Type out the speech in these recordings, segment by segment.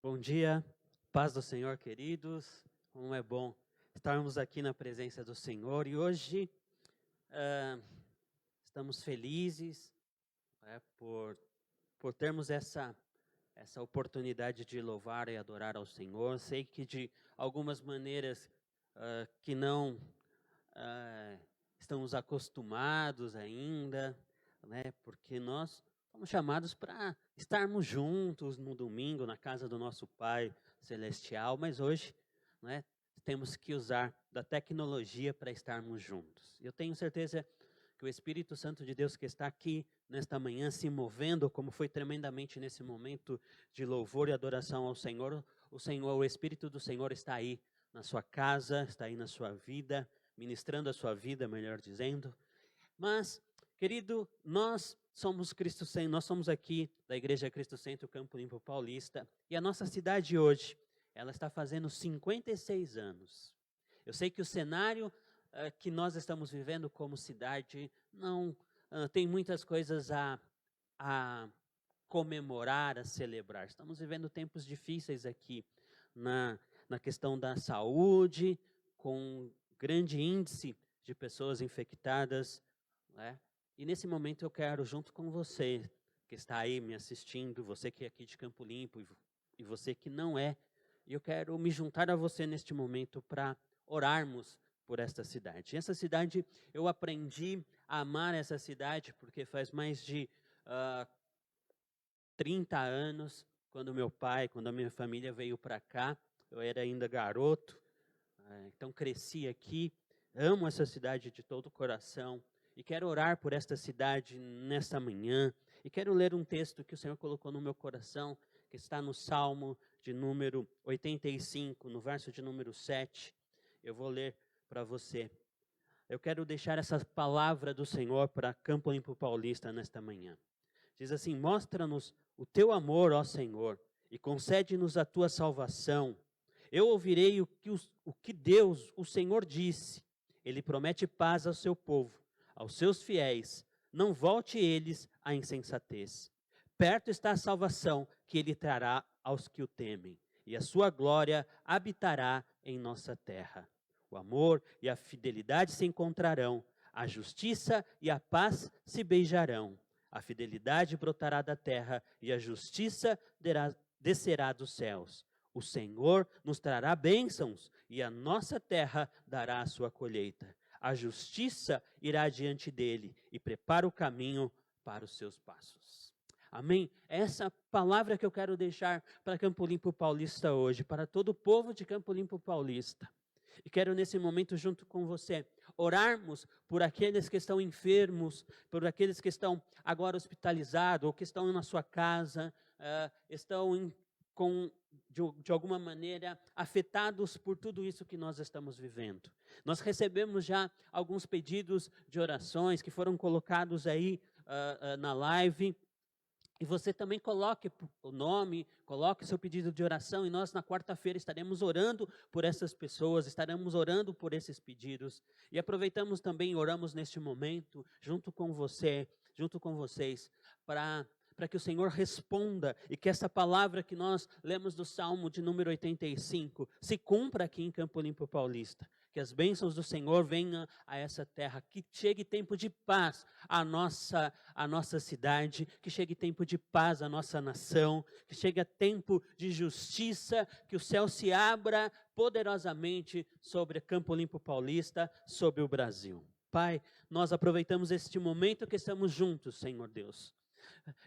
Bom dia, paz do Senhor, queridos. Como é bom estarmos aqui na presença do Senhor. E hoje estamos felizes por termos essa oportunidade de louvar e adorar ao Senhor. Sei que de algumas maneiras que não estamos acostumados ainda, né? Porque nós fomos chamados para estarmos juntos no domingo na casa do nosso Pai Celestial, mas hoje, né, temos que usar da tecnologia para estarmos juntos. Eu tenho certeza que o Espírito Santo de Deus que está aqui nesta manhã se movendo, como foi tremendamente nesse momento de louvor e adoração ao Senhor, o Espírito do Senhor está aí na sua casa, está aí na sua vida, ministrando a sua vida, melhor dizendo. Mas, querido, nós somos aqui da Igreja Cristo Centro Campo Limpo Paulista, e a nossa cidade hoje, ela está fazendo 56 anos. Eu sei que o cenário que nós estamos vivendo como cidade não tem muitas coisas a comemorar, a celebrar. Estamos vivendo tempos difíceis aqui na questão da saúde, com grande índice de pessoas infectadas, né? E nesse momento eu quero, junto com você que está aí me assistindo, você que é aqui de Campo Limpo e você que não é, eu quero me juntar a você neste momento para orarmos por esta cidade. Essa cidade, eu aprendi a amar essa cidade porque faz mais de 30 anos, quando a minha família veio para cá, eu era ainda garoto, então cresci aqui, amo essa cidade de todo o coração. E quero orar por esta cidade nesta manhã. E quero ler um texto que o Senhor colocou no meu coração, que está no Salmo de número 85, no verso de número 7. Eu vou ler para você. Eu quero deixar essa palavra do Senhor para Campo Limpo Paulista nesta manhã. Diz assim: mostra-nos o teu amor, ó Senhor, e concede-nos a tua salvação. Eu ouvirei o que Deus, o Senhor, disse. Ele promete paz ao seu povo, aos seus fiéis, não volte eles à insensatez. Perto está a salvação que ele trará aos que o temem, e a sua glória habitará em nossa terra. O amor e a fidelidade se encontrarão, a justiça e a paz se beijarão. A fidelidade brotará da terra e a justiça descerá dos céus. O Senhor nos trará bênçãos e a nossa terra dará a sua colheita. A justiça irá diante dele e prepara o caminho para os seus passos. Amém? Essa palavra que eu quero deixar para Campo Limpo Paulista hoje, para todo o povo de Campo Limpo Paulista. E quero nesse momento, junto com você, orarmos por aqueles que estão enfermos, por aqueles que estão agora hospitalizados, ou que estão na sua casa, estão de alguma maneira afetados por tudo isso que nós estamos vivendo. Nós recebemos já alguns pedidos de orações que foram colocados aí na live. E você também coloque o nome, coloque o seu pedido de oração, e nós na quarta-feira estaremos orando por essas pessoas, estaremos orando por esses pedidos. E aproveitamos também e oramos neste momento, junto com você, junto com vocês, para que o Senhor responda e que essa palavra que nós lemos do Salmo de número 85 se cumpra aqui em Campo Limpo Paulista. Que as bênçãos do Senhor venham a essa terra, que chegue tempo de paz à nossa cidade, que chegue tempo de paz à nossa nação, que chegue tempo de justiça, que o céu se abra poderosamente sobre Campo Limpo Paulista, sobre o Brasil. Pai, nós aproveitamos este momento que estamos juntos, Senhor Deus,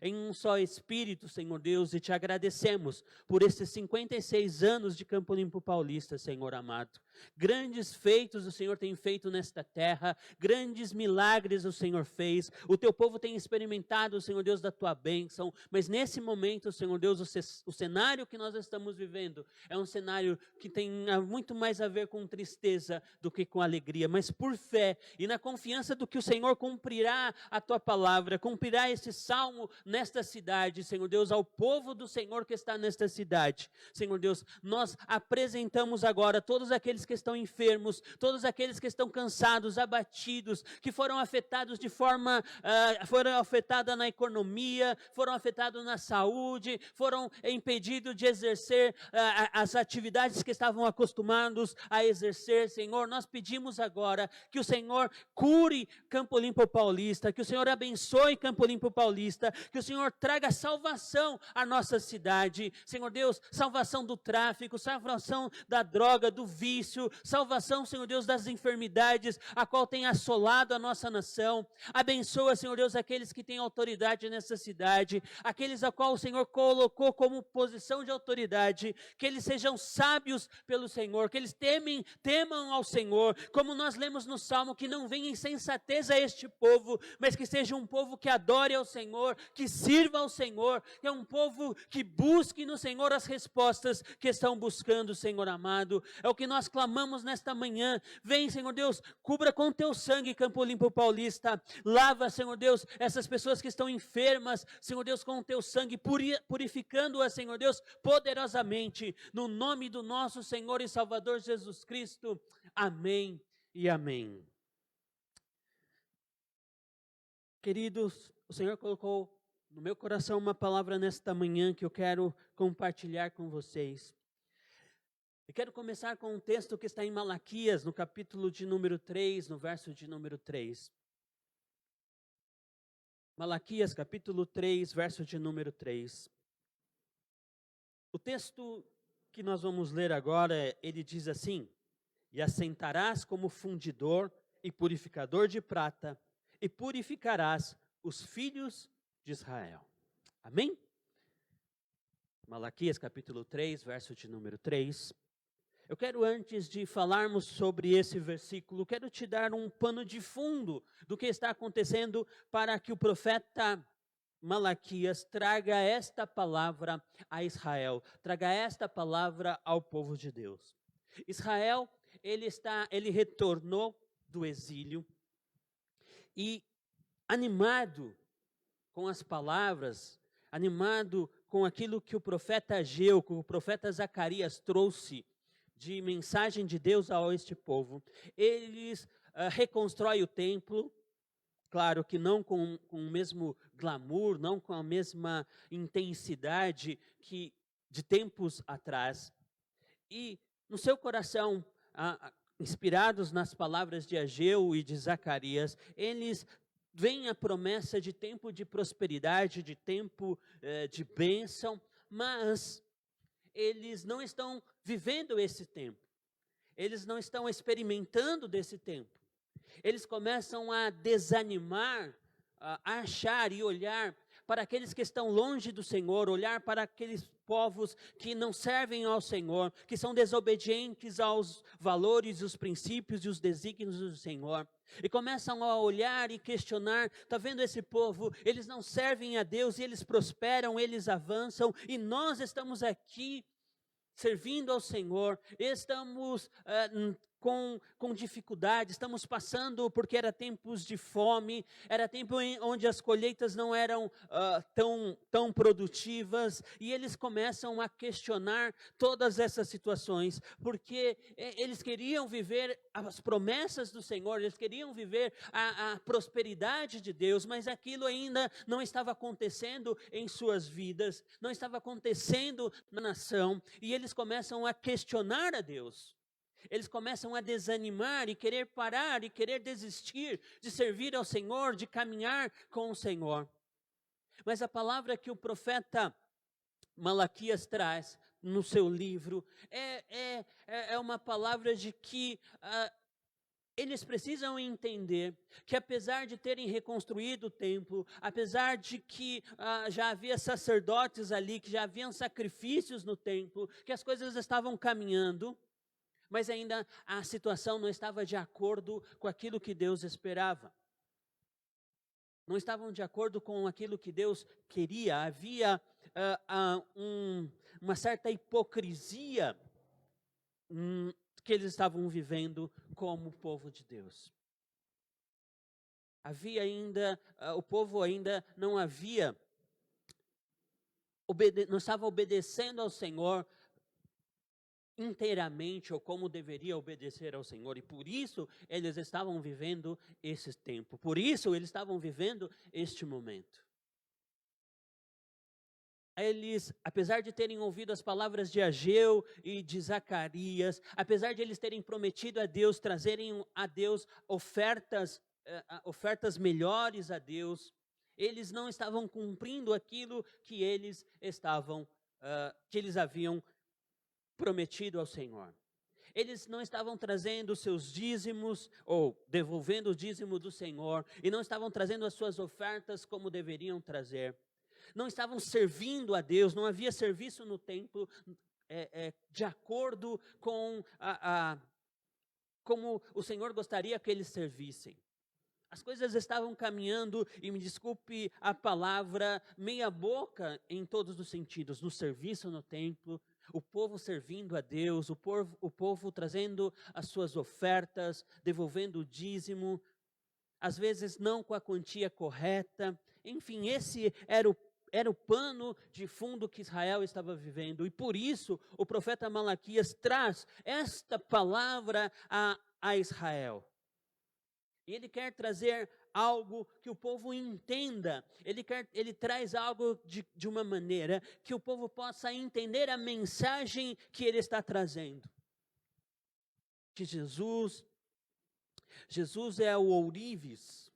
em um só Espírito, Senhor Deus, e te agradecemos por esses 56 anos de Campo Limpo Paulista, Senhor amado. Grandes feitos o Senhor tem feito nesta terra, grandes milagres o Senhor fez, o teu povo tem experimentado, Senhor Deus, da tua bênção, mas nesse momento, Senhor Deus, o cenário que nós estamos vivendo é um cenário que tem muito mais a ver com tristeza do que com alegria, mas por fé e na confiança do que o Senhor cumprirá a tua palavra, cumprirá esse salmo clamo nesta cidade, Senhor Deus, ao povo do Senhor que está nesta cidade. Senhor Deus, nós apresentamos agora todos aqueles que estão enfermos, todos aqueles que estão cansados, abatidos, que foram afetados de forma, foram afetados na economia, foram afetados na saúde, foram impedidos de exercer as atividades que estavam acostumados a exercer. Senhor, nós pedimos agora que o Senhor cure Campo Limpo Paulista, que o Senhor abençoe Campo Limpo Paulista, que o Senhor traga salvação à nossa cidade. Senhor Deus, salvação do tráfico, salvação da droga, do vício, salvação, Senhor Deus, das enfermidades, a qual tem assolado a nossa nação. Abençoa, Senhor Deus, aqueles que têm autoridade nessa cidade, aqueles a qual o Senhor colocou como posição de autoridade, que eles sejam sábios pelo Senhor, que eles temam ao Senhor, como nós lemos no Salmo, que não venha insensatez a este povo, mas que seja um povo que adore ao Senhor, que sirva ao Senhor, é um povo que busque no Senhor as respostas que estão buscando, Senhor amado. É o que nós clamamos nesta manhã. Vem, Senhor Deus, cubra com teu sangue Campo Limpo Paulista, lava, Senhor Deus, essas pessoas que estão enfermas, Senhor Deus, com o teu sangue, purificando-as, Senhor Deus, poderosamente, no nome do nosso Senhor e Salvador Jesus Cristo. Amém e amém. Queridos, o Senhor colocou no meu coração uma palavra nesta manhã que eu quero compartilhar com vocês. Eu quero começar com um texto que está em Malaquias, no capítulo de número 3, no verso de número 3. Malaquias, capítulo 3, verso de número 3. O texto que nós vamos ler agora, ele diz assim: e assentarás como fundidor e purificador de prata, e purificarás os filhos de Israel. Amém? Malaquias capítulo 3, verso de número 3. Eu quero, antes de falarmos sobre esse versículo, quero te dar um pano de fundo do que está acontecendo para que o profeta Malaquias traga esta palavra a Israel, traga esta palavra ao povo de Deus. Israel, ele retornou do exílio e, animado com as palavras, animado com aquilo que o profeta Ageu, que o profeta Zacarias trouxe de mensagem de Deus a este povo, eles reconstroem o templo, claro que não com o mesmo glamour, não com a mesma intensidade que de tempos atrás, e no seu coração, inspirados nas palavras de Ageu e de Zacarias, eles veem a promessa de tempo de prosperidade, de tempo de bênção, mas eles não estão vivendo esse tempo, eles não estão experimentando desse tempo. Eles começam a desanimar, a achar e olhar para aqueles que estão longe do Senhor, olhar para aqueles povos que não servem ao Senhor, que são desobedientes aos valores, os princípios e os desígnios do Senhor. E começam a olhar e questionar: está vendo esse povo? Eles não servem a Deus e eles prosperam, eles avançam, e nós estamos aqui servindo ao Senhor, estamos com dificuldade, estamos passando porque era tempos de fome, era tempo onde as colheitas não eram tão produtivas, e eles começam a questionar todas essas situações, porque eles queriam viver as promessas do Senhor, eles queriam viver a prosperidade de Deus, mas aquilo ainda não estava acontecendo em suas vidas, não estava acontecendo na nação, e eles começam a questionar a Deus. Eles começam a desanimar e querer parar e querer desistir de servir ao Senhor, de caminhar com o Senhor. Mas a palavra que o profeta Malaquias traz no seu livro é uma palavra de que eles precisam entender que, apesar de terem reconstruído o templo, apesar de que já havia sacerdotes ali, que já haviam sacrifícios no templo, que as coisas estavam caminhando, mas ainda a situação não estava de acordo com aquilo que Deus esperava. Não estavam de acordo com aquilo que Deus queria. Havia uma certa hipocrisia que eles estavam vivendo como povo de Deus. O povo ainda não havia não estava obedecendo ao Senhor inteiramente, ou como deveria obedecer ao Senhor, e por isso eles estavam vivendo esse tempo, por isso eles estavam vivendo este momento. Eles, apesar de terem ouvido as palavras de Ageu e de Zacarias, apesar de eles terem prometido a Deus, trazerem a Deus ofertas melhores a Deus, eles não estavam cumprindo aquilo que eles haviam prometido ao Senhor. Eles não estavam trazendo os seus dízimos, ou devolvendo o dízimo do Senhor, e não estavam trazendo as suas ofertas como deveriam trazer. Não estavam servindo a Deus, não havia serviço no templo de acordo com como o Senhor gostaria que eles servissem. As coisas estavam caminhando, e me desculpe a palavra, meia boca em todos os sentidos, no serviço no templo, o povo servindo a Deus, o povo trazendo as suas ofertas, devolvendo o dízimo, às vezes não com a quantia correta. Enfim, esse era o pano de fundo que Israel estava vivendo, e por isso o profeta Malaquias traz esta palavra a Israel. E ele quer trazer algo que o povo entenda, ele traz algo de uma maneira que o povo possa entender a mensagem que ele está trazendo. Que Jesus é o ourives,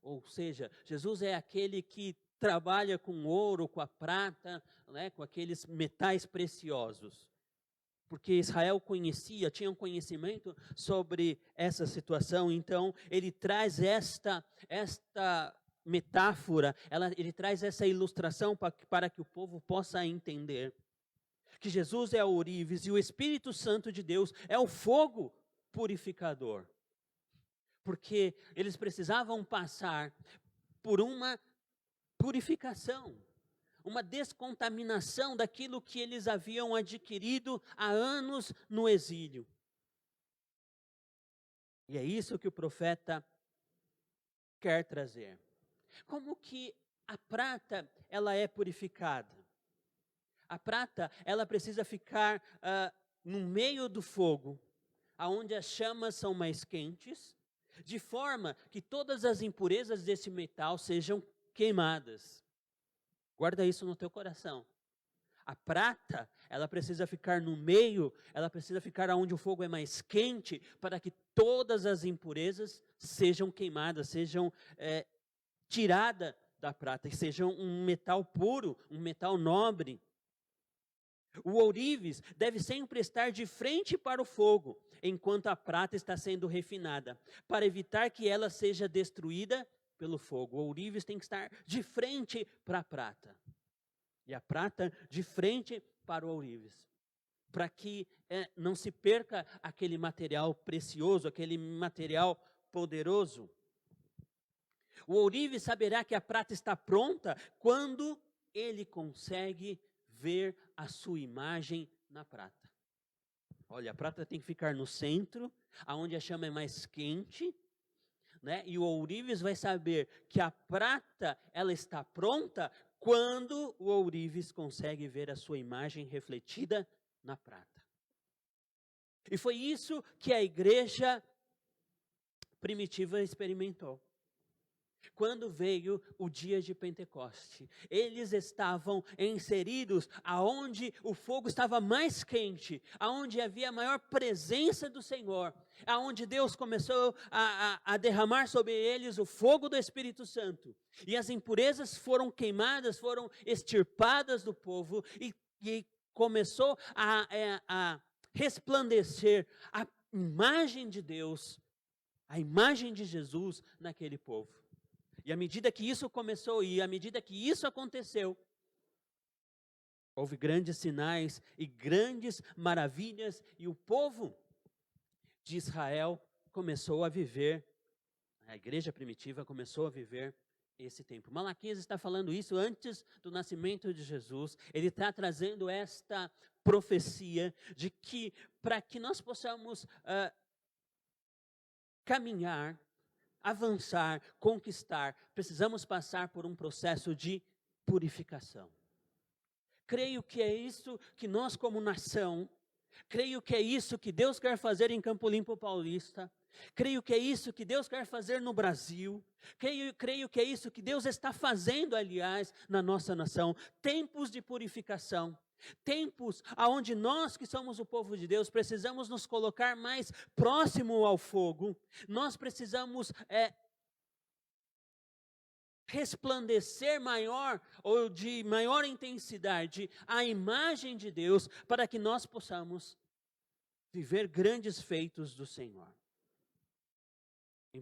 ou seja, Jesus é aquele que trabalha com ouro, com a prata, né, com aqueles metais preciosos. Porque Israel tinha um conhecimento sobre essa situação, então ele traz esta metáfora, ele traz essa ilustração para que o povo possa entender que Jesus é o ourives e o Espírito Santo de Deus é o fogo purificador. Porque eles precisavam passar por uma purificação, uma descontaminação daquilo que eles haviam adquirido há anos no exílio. E é isso que o profeta quer trazer. Como que a prata, ela é purificada? A prata, ela precisa ficar no meio do fogo, aonde as chamas são mais quentes, de forma que todas as impurezas desse metal sejam queimadas. Guarda isso no teu coração. A prata, ela precisa ficar no meio, ela precisa ficar onde o fogo é mais quente, para que todas as impurezas sejam queimadas, sejam tiradas da prata, e sejam um metal puro, um metal nobre. O ourives deve sempre estar de frente para o fogo, enquanto a prata está sendo refinada, para evitar que ela seja destruída pelo fogo. O ourives tem que estar de frente para a prata, e a prata de frente para o ourives, para que não se perca aquele material precioso, aquele material poderoso. O ourives saberá que a prata está pronta quando ele consegue ver a sua imagem na prata. Olha, a prata tem que ficar no centro, aonde a chama é mais quente, né? E o ourives vai saber que a prata, ela está pronta quando o ourives consegue ver a sua imagem refletida na prata. E foi isso que a igreja primitiva experimentou. Quando veio o dia de Pentecoste, eles estavam inseridos aonde o fogo estava mais quente, aonde havia a maior presença do Senhor, aonde Deus começou a derramar sobre eles o fogo do Espírito Santo, e as impurezas foram queimadas, foram extirpadas do povo, e começou a resplandecer a imagem de Deus, a imagem de Jesus naquele povo. E à medida que isso começou, e à medida que isso aconteceu, houve grandes sinais e grandes maravilhas, e o povo de Israel começou a viver, a igreja primitiva começou a viver esse tempo. Malaquias está falando isso antes do nascimento de Jesus. Ele está trazendo esta profecia de que, para que nós possamos caminhar, avançar, conquistar, precisamos passar por um processo de purificação. creio que é isso que nós como nação, creio que é isso que Deus quer fazer em Campo Limpo Paulista. Creio que é isso que Deus quer fazer no Brasil. Creio que é isso que Deus está fazendo, aliás, na nossa nação. Tempos de purificação. Tempos onde nós que somos o povo de Deus precisamos nos colocar mais próximo ao fogo. Nós precisamos resplandecer maior ou de maior intensidade a imagem de Deus para que nós possamos viver grandes feitos do Senhor. Em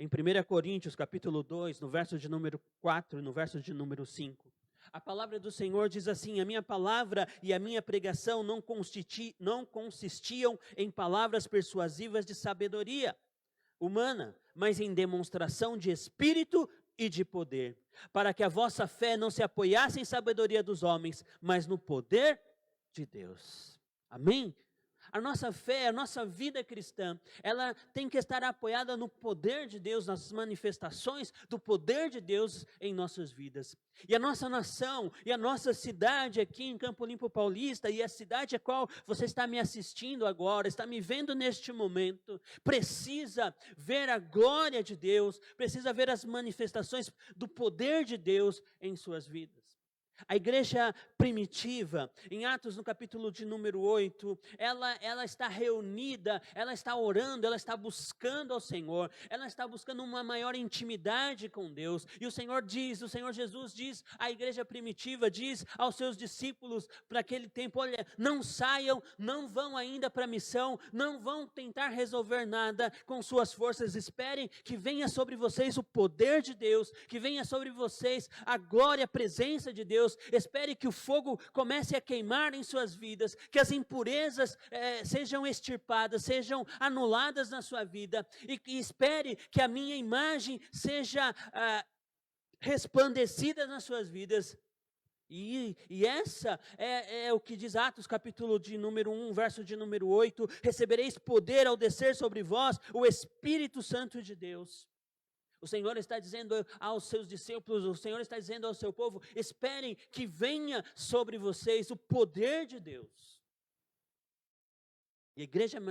1 Coríntios, capítulo 2, no verso de número 4 e no verso de número 5, a palavra do Senhor diz assim: a minha palavra e a minha pregação não consistiam em palavras persuasivas de sabedoria humana, mas em demonstração de espírito e de poder, para que a vossa fé não se apoiasse em sabedoria dos homens, mas no poder de Deus. Amém? A nossa fé, a nossa vida cristã, ela tem que estar apoiada no poder de Deus, nas manifestações do poder de Deus em nossas vidas. E a nossa nação, e a nossa cidade aqui em Campo Limpo Paulista, e a cidade a qual você está me assistindo agora, está me vendo neste momento, precisa ver a glória de Deus, precisa ver as manifestações do poder de Deus em suas vidas. A igreja primitiva, em Atos no capítulo de número 8, ela está reunida, ela está orando, ela está buscando ao Senhor, ela está buscando uma maior intimidade com Deus. E o Senhor Jesus diz, a igreja primitiva diz aos seus discípulos para aquele tempo: olha, não saiam, não vão ainda para a missão, não vão tentar resolver nada com suas forças, esperem que venha sobre vocês o poder de Deus, que venha sobre vocês a glória, a presença de Deus. Espere que o fogo comece a queimar em suas vidas, que as impurezas sejam extirpadas, sejam anuladas na sua vida, e espere que a minha imagem seja resplandecida nas suas vidas. E essa é o que diz Atos capítulo de número 1, verso de número 8, recebereis poder ao descer sobre vós o Espírito Santo de Deus. O Senhor está dizendo aos seus discípulos, o Senhor está dizendo ao seu povo: esperem que venha sobre vocês o poder de Deus. E a igreja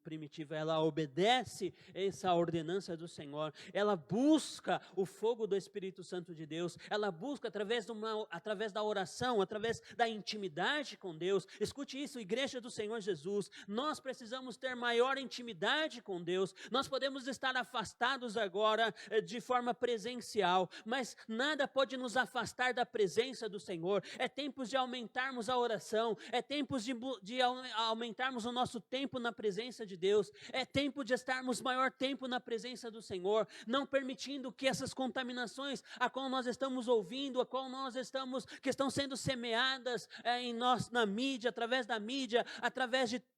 primitiva, ela obedece essa ordenança do Senhor, ela busca o fogo do Espírito Santo de Deus, ela busca através da oração, através da intimidade com Deus. Escute isso, igreja do Senhor Jesus, nós precisamos ter maior intimidade com Deus. Nós podemos estar afastados agora de forma presencial, mas nada pode nos afastar da presença do Senhor. É tempo de aumentarmos a oração, é tempo de aumentarmos o nosso tempo na presença de Deus, é tempo de estarmos maior tempo na presença do Senhor, não permitindo que essas contaminações a qual nós estamos ouvindo, que estão sendo semeadas em nós, na mídia, através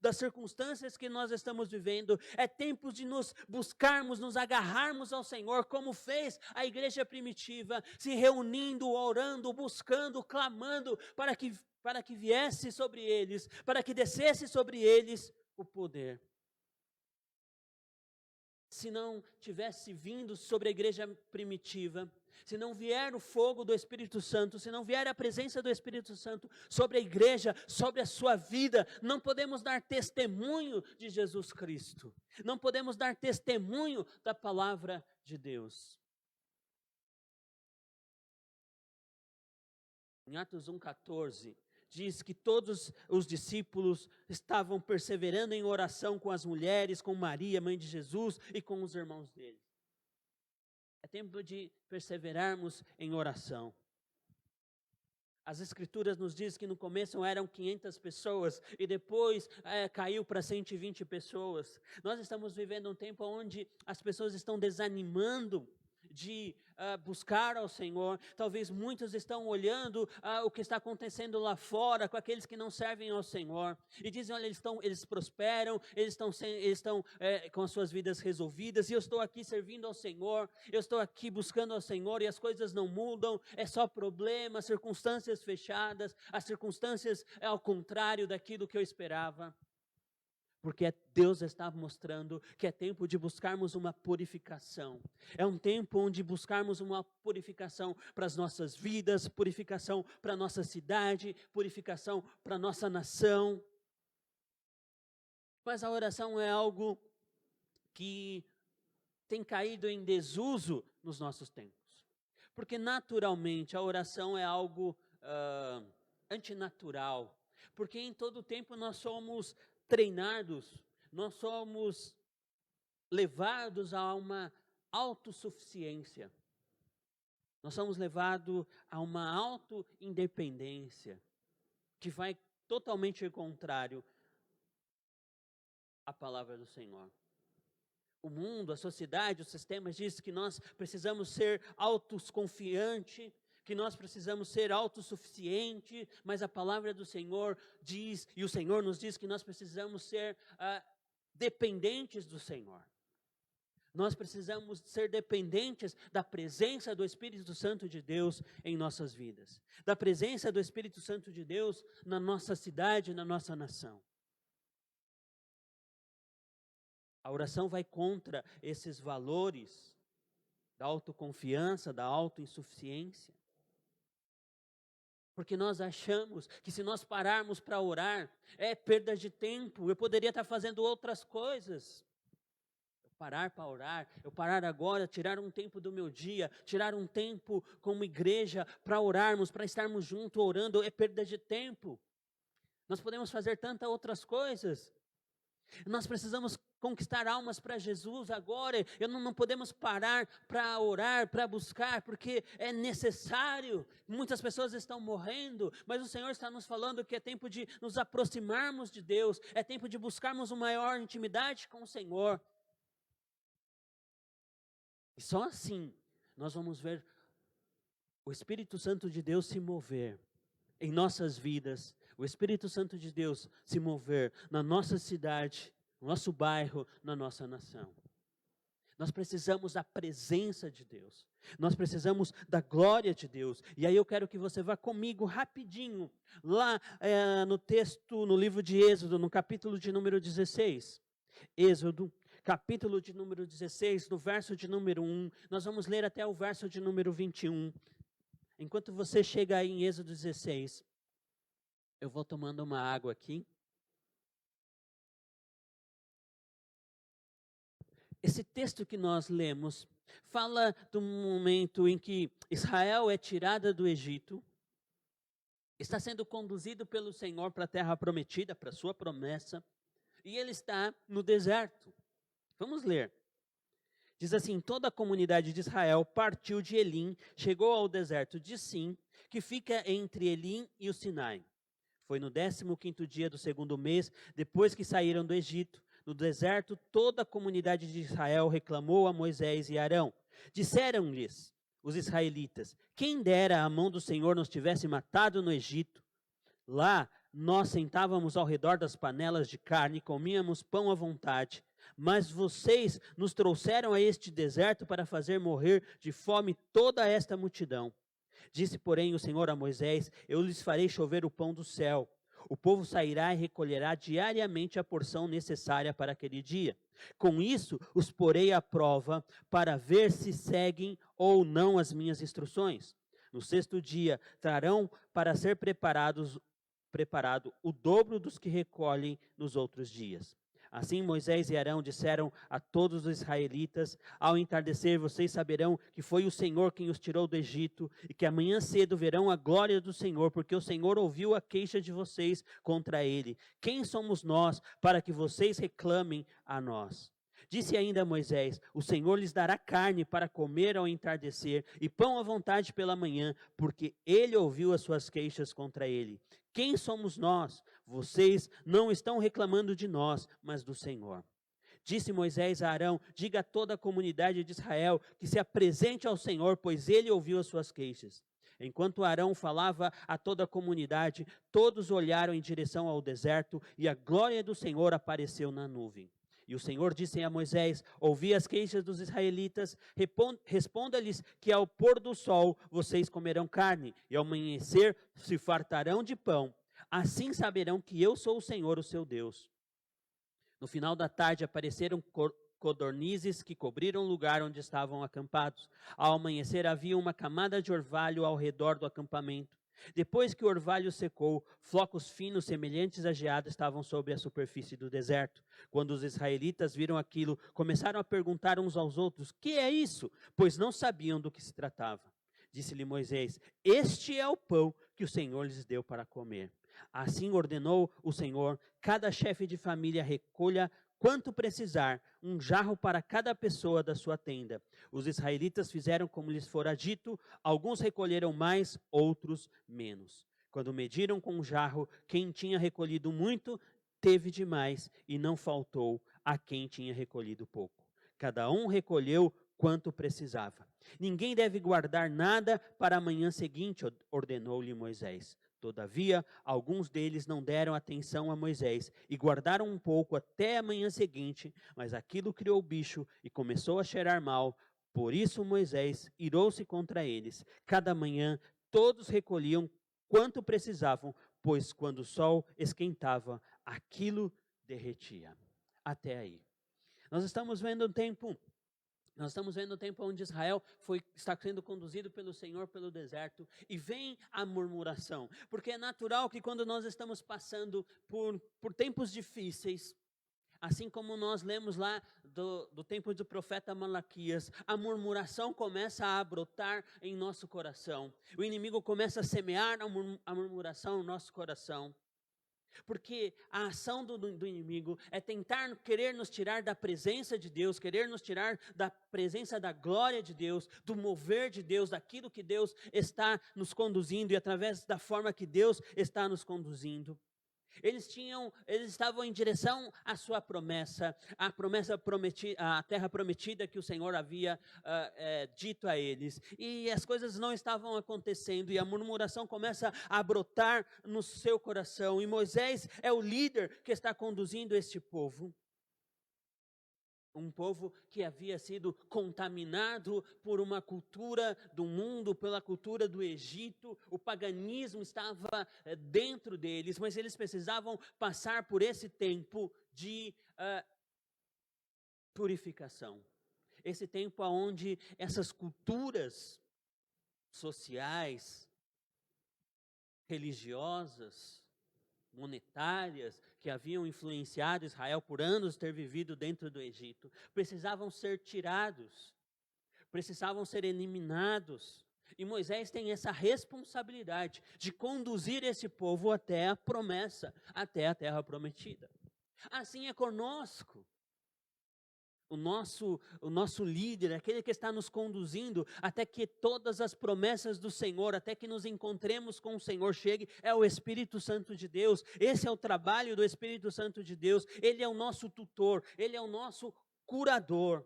das circunstâncias que nós estamos vivendo. É tempo de nos buscarmos, nos agarrarmos ao Senhor, como fez a igreja primitiva, se reunindo, orando, buscando, clamando, para que viesse sobre eles, para que descesse sobre eles o poder. Se não tivesse vindo sobre a igreja primitiva, se não vier o fogo do Espírito Santo, se não vier a presença do Espírito Santo sobre a igreja, sobre a sua vida, não podemos dar testemunho de Jesus Cristo, não podemos dar testemunho da palavra de Deus. Em Atos 1,14, diz que todos os discípulos estavam perseverando em oração com as mulheres, com Maria, mãe de Jesus, e com os irmãos dele. É tempo de perseverarmos em oração. As Escrituras nos dizem que no começo eram 500 pessoas e depois caiu para 120 pessoas. Nós estamos vivendo um tempo onde as pessoas estão desanimando de buscar ao Senhor. Talvez muitos estão olhando o que está acontecendo lá fora com aqueles que não servem ao Senhor e dizem: olha, eles prosperam, eles estão com as suas vidas resolvidas, e eu estou aqui servindo ao Senhor, eu estou aqui buscando ao Senhor, e as coisas não mudam, é só problema, circunstâncias fechadas, as circunstâncias é ao contrário daquilo que eu esperava. porque Deus está mostrando que é tempo de buscarmos uma purificação. É um tempo onde buscarmos uma purificação para as nossas vidas, purificação para a nossa cidade, purificação para a nossa nação. Mas a oração é algo que tem caído em desuso nos nossos tempos. Porque naturalmente a oração é algo antinatural. Porque em todo tempo nós somos treinados, nós somos levados a uma autossuficiência. Nós somos levados a uma autoindependência que vai totalmente contrário à palavra do Senhor. O mundo, a sociedade, os sistemas dizem que nós precisamos ser autoconfiantes, que nós precisamos ser autossuficientes, mas a palavra do Senhor diz, e o Senhor nos diz que nós precisamos ser dependentes do Senhor. Nós precisamos ser dependentes da presença do Espírito Santo de Deus em nossas vidas, da presença do Espírito Santo de Deus na nossa cidade, na nossa nação. A oração vai contra esses valores da autoconfiança, da autoinsuficiência. Porque nós achamos que se nós pararmos para orar, é perda de tempo, eu poderia estar fazendo outras coisas. Parar para orar, eu parar agora, tirar um tempo do meu dia, tirar um tempo como igreja para orarmos, para estarmos juntos orando, é perda de tempo. Nós podemos fazer tantas outras coisas. Nós precisamos conquistar almas para Jesus agora. Não podemos parar para orar, para buscar, porque é necessário. Muitas pessoas estão morrendo, mas o Senhor está nos falando que é tempo de nos aproximarmos de Deus, é tempo de buscarmos uma maior intimidade com o Senhor. E só assim nós vamos ver o Espírito Santo de Deus se mover em nossas vidas, o Espírito Santo de Deus se mover na nossa cidade, no nosso bairro, na nossa nação. Nós precisamos da presença de Deus, nós precisamos da glória de Deus. E aí eu quero que você vá comigo rapidinho, lá no texto, no livro de Êxodo, no capítulo de número 16. Êxodo, capítulo de número 16, no verso de número 1, nós vamos ler até o verso de número 21. Enquanto você chega aí em Êxodo 16, eu vou tomando uma água aqui. Esse texto que nós lemos fala do momento em que Israel é tirada do Egito, está sendo conduzido pelo Senhor para a terra prometida, para a sua promessa, e ele está no deserto. Vamos ler. Diz assim: toda a comunidade de Israel partiu de Elim, chegou ao deserto de Sim, que fica entre Elim e o Sinai. Foi no 15º dia do 2º mês, depois que saíram do Egito. No deserto, toda a comunidade de Israel reclamou a Moisés e Arão. Disseram-lhes os israelitas: quem dera a mão do Senhor nos tivesse matado no Egito. Lá nós sentávamos ao redor das panelas de carne e comíamos pão à vontade. Mas vocês nos trouxeram a este deserto para fazer morrer de fome toda esta multidão. Disse, porém, o Senhor a Moisés: eu lhes farei chover o pão do céu. O povo sairá e recolherá diariamente a porção necessária para aquele dia. Com isso, os porei à prova para ver se seguem ou não as minhas instruções. No 6º dia, trarão para ser preparado o dobro dos que recolhem nos outros dias. Assim Moisés e Arão disseram a todos os israelitas: ao entardecer vocês saberão que foi o Senhor quem os tirou do Egito, e que amanhã cedo verão a glória do Senhor, porque o Senhor ouviu a queixa de vocês contra ele. Quem somos nós para que vocês reclamem a nós? Disse ainda Moisés: o Senhor lhes dará carne para comer ao entardecer e pão à vontade pela manhã, porque ele ouviu as suas queixas contra ele. Quem somos nós? Vocês não estão reclamando de nós, mas do Senhor. Disse Moisés a Arão: diga a toda a comunidade de Israel que se apresente ao Senhor, pois ele ouviu as suas queixas. Enquanto Arão falava a toda a comunidade, todos olharam em direção ao deserto e a glória do Senhor apareceu na nuvem. E o Senhor disse a Moisés: ouvi as queixas dos israelitas, responda-lhes que ao pôr do sol vocês comerão carne, e ao amanhecer se fartarão de pão. Assim saberão que eu sou o Senhor, o seu Deus. No final da tarde apareceram codornizes que cobriram o lugar onde estavam acampados. Ao amanhecer havia uma camada de orvalho ao redor do acampamento. Depois que o orvalho secou, flocos finos semelhantes a geada estavam sobre a superfície do deserto. Quando os israelitas viram aquilo, começaram a perguntar uns aos outros: "Que é isso?", pois não sabiam do que se tratava. Disse-lhe Moisés: "Este é o pão que o Senhor lhes deu para comer." Assim ordenou o Senhor: cada chefe de família recolha quanto precisar, um jarro para cada pessoa da sua tenda. Os israelitas fizeram como lhes fora dito, alguns recolheram mais, outros menos. Quando mediram com um jarro, quem tinha recolhido muito, teve demais, e não faltou a quem tinha recolhido pouco. Cada um recolheu quanto precisava. Ninguém deve guardar nada para a manhã seguinte, ordenou-lhe Moisés. Todavia, alguns deles não deram atenção a Moisés e guardaram um pouco até a manhã seguinte, mas aquilo criou bicho e começou a cheirar mal. Por isso Moisés irou-se contra eles. Cada manhã todos recolhiam quanto precisavam, pois quando o sol esquentava, aquilo derretia. Até aí. Nós estamos vendo um tempo onde Israel está sendo conduzido pelo Senhor pelo deserto e vem a murmuração. Porque é natural que quando nós estamos passando por tempos difíceis, assim como nós lemos lá do tempo do profeta Malaquias, a murmuração começa a brotar em nosso coração. O inimigo começa a semear a murmuração no nosso coração. Porque a ação do inimigo é tentar querer nos tirar da presença de Deus, querer nos tirar da presença da glória de Deus, do mover de Deus, daquilo que Deus está nos conduzindo e através da forma que Deus está nos conduzindo. Eles estavam em direção à sua promessa, a promessa prometida, a terra prometida que o Senhor havia dito a eles. E as coisas não estavam acontecendo e a murmuração começa a brotar no seu coração. E Moisés é o líder que está conduzindo este povo. Um povo que havia sido contaminado por uma cultura do mundo, pela cultura do Egito. O paganismo estava dentro deles, mas eles precisavam passar por esse tempo de purificação. Esse tempo onde essas culturas sociais, religiosas, monetárias que haviam influenciado Israel por anos ter vivido dentro do Egito, precisavam ser tirados, precisavam ser eliminados. E Moisés tem essa responsabilidade de conduzir esse povo até a promessa, até a terra prometida. Assim é conosco. O nosso líder, aquele que está nos conduzindo até que todas as promessas do Senhor, até que nos encontremos com o Senhor chegue, é o Espírito Santo de Deus. Esse é o trabalho do Espírito Santo de Deus. Ele é o nosso tutor, ele é o nosso curador.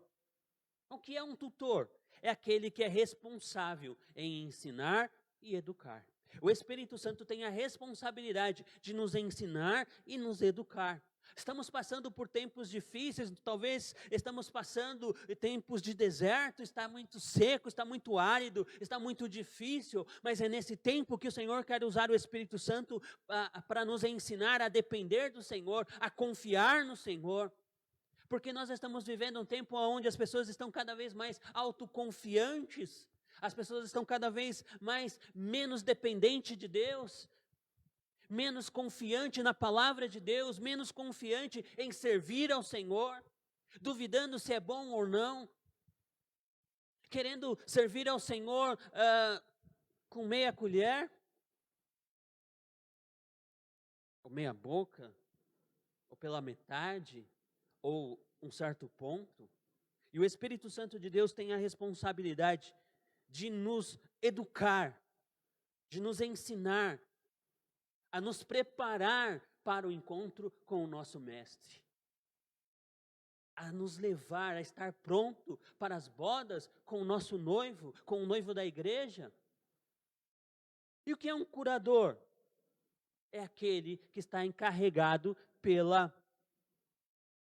O que é um tutor? É aquele que é responsável em ensinar e educar. O Espírito Santo tem a responsabilidade de nos ensinar e nos educar. Estamos passando por tempos difíceis, talvez estamos passando tempos de deserto, está muito seco, está muito árido, está muito difícil, mas é nesse tempo que o Senhor quer usar o Espírito Santo para nos ensinar a depender do Senhor, a confiar no Senhor. Porque nós estamos vivendo um tempo onde as pessoas estão cada vez mais autoconfiantes, as pessoas estão cada vez menos dependentes de Deus, menos confiante na palavra de Deus, menos confiante em servir ao Senhor, duvidando se é bom ou não, querendo servir ao Senhor com meia colher, ou meia boca, ou pela metade, ou um certo ponto. E o Espírito Santo de Deus tem a responsabilidade de nos educar, de nos ensinar, a nos preparar para o encontro com o nosso Mestre, a nos levar a estar pronto para as bodas com o nosso noivo, com o noivo da igreja. E o que é um curador? É aquele que está encarregado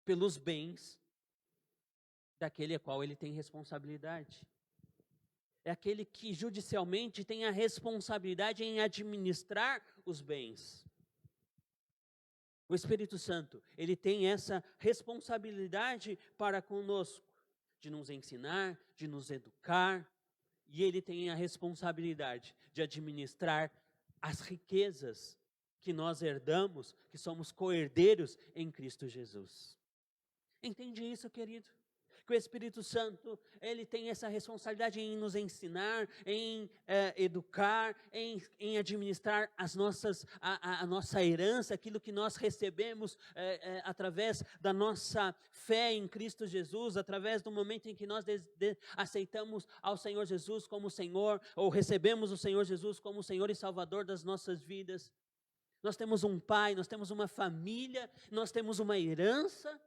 pelos bens daquele a qual ele tem responsabilidade. É aquele que judicialmente tem a responsabilidade em administrar os bens. O Espírito Santo, ele tem essa responsabilidade para conosco, de nos ensinar, de nos educar, e ele tem a responsabilidade de administrar as riquezas que nós herdamos, que somos co-herdeiros em Cristo Jesus. Entende isso, querido? Que o Espírito Santo, ele tem essa responsabilidade em nos ensinar, em educar, em administrar a nossa herança, aquilo que nós recebemos através da nossa fé em Cristo Jesus, através do momento em que nós aceitamos ao Senhor Jesus como Senhor, ou recebemos o Senhor Jesus como Senhor e Salvador das nossas vidas. Nós temos um Pai, nós temos uma família, nós temos uma herança.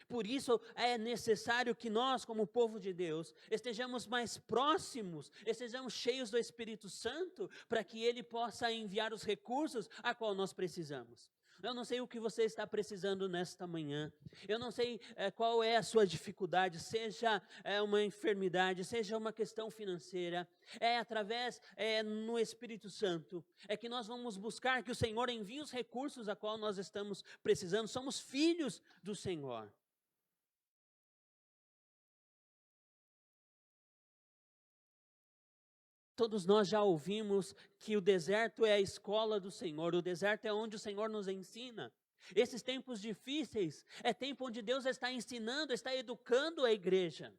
Por isso é necessário que nós, como povo de Deus, estejamos mais próximos, estejamos cheios do Espírito Santo, para que Ele possa enviar os recursos a qual nós precisamos. Eu não sei o que você está precisando nesta manhã, eu não sei qual é a sua dificuldade, seja uma enfermidade, seja uma questão financeira, através no Espírito Santo, que nós vamos buscar que o Senhor envie os recursos a qual nós estamos precisando. Somos filhos do Senhor. Todos nós já ouvimos que o deserto é a escola do Senhor, o deserto é onde o Senhor nos ensina. Esses tempos difíceis é tempo onde Deus está ensinando, está educando a igreja.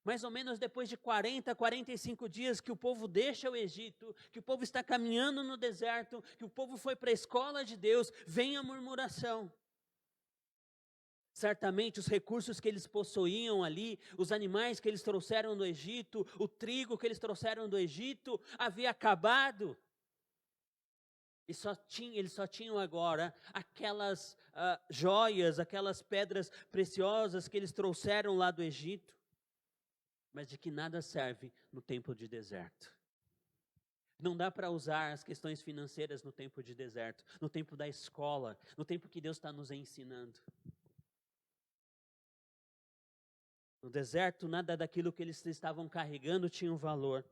Mais ou menos depois de 40, 45 dias que o povo deixa o Egito, que o povo está caminhando no deserto, que o povo foi para a escola de Deus, vem a murmuração. Certamente os recursos que eles possuíam ali, os animais que eles trouxeram do Egito, o trigo que eles trouxeram do Egito, havia acabado. Eles só tinham agora aquelas joias, aquelas pedras preciosas que eles trouxeram lá do Egito, mas de que nada serve no tempo de deserto. Não dá para usar as questões financeiras no tempo de deserto, no tempo da escola, no tempo que Deus está nos ensinando. No deserto, nada daquilo que eles estavam carregando tinha um valor.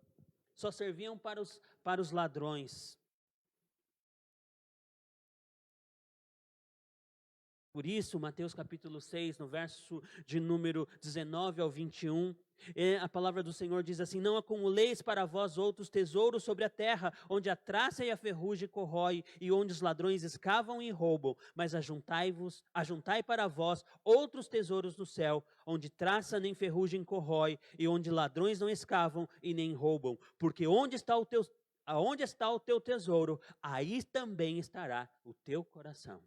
Só serviam para os ladrões. Por isso, Mateus capítulo 6, no verso de número 19 ao 21, a palavra do Senhor diz assim: não acumuleis para vós outros tesouros sobre a terra, onde a traça e a ferrugem corrói, e onde os ladrões escavam e roubam, mas ajuntai para vós outros tesouros no céu, onde traça nem ferrugem corrói, e onde ladrões não escavam e nem roubam, porque onde está o teu tesouro, aí também estará o teu coração.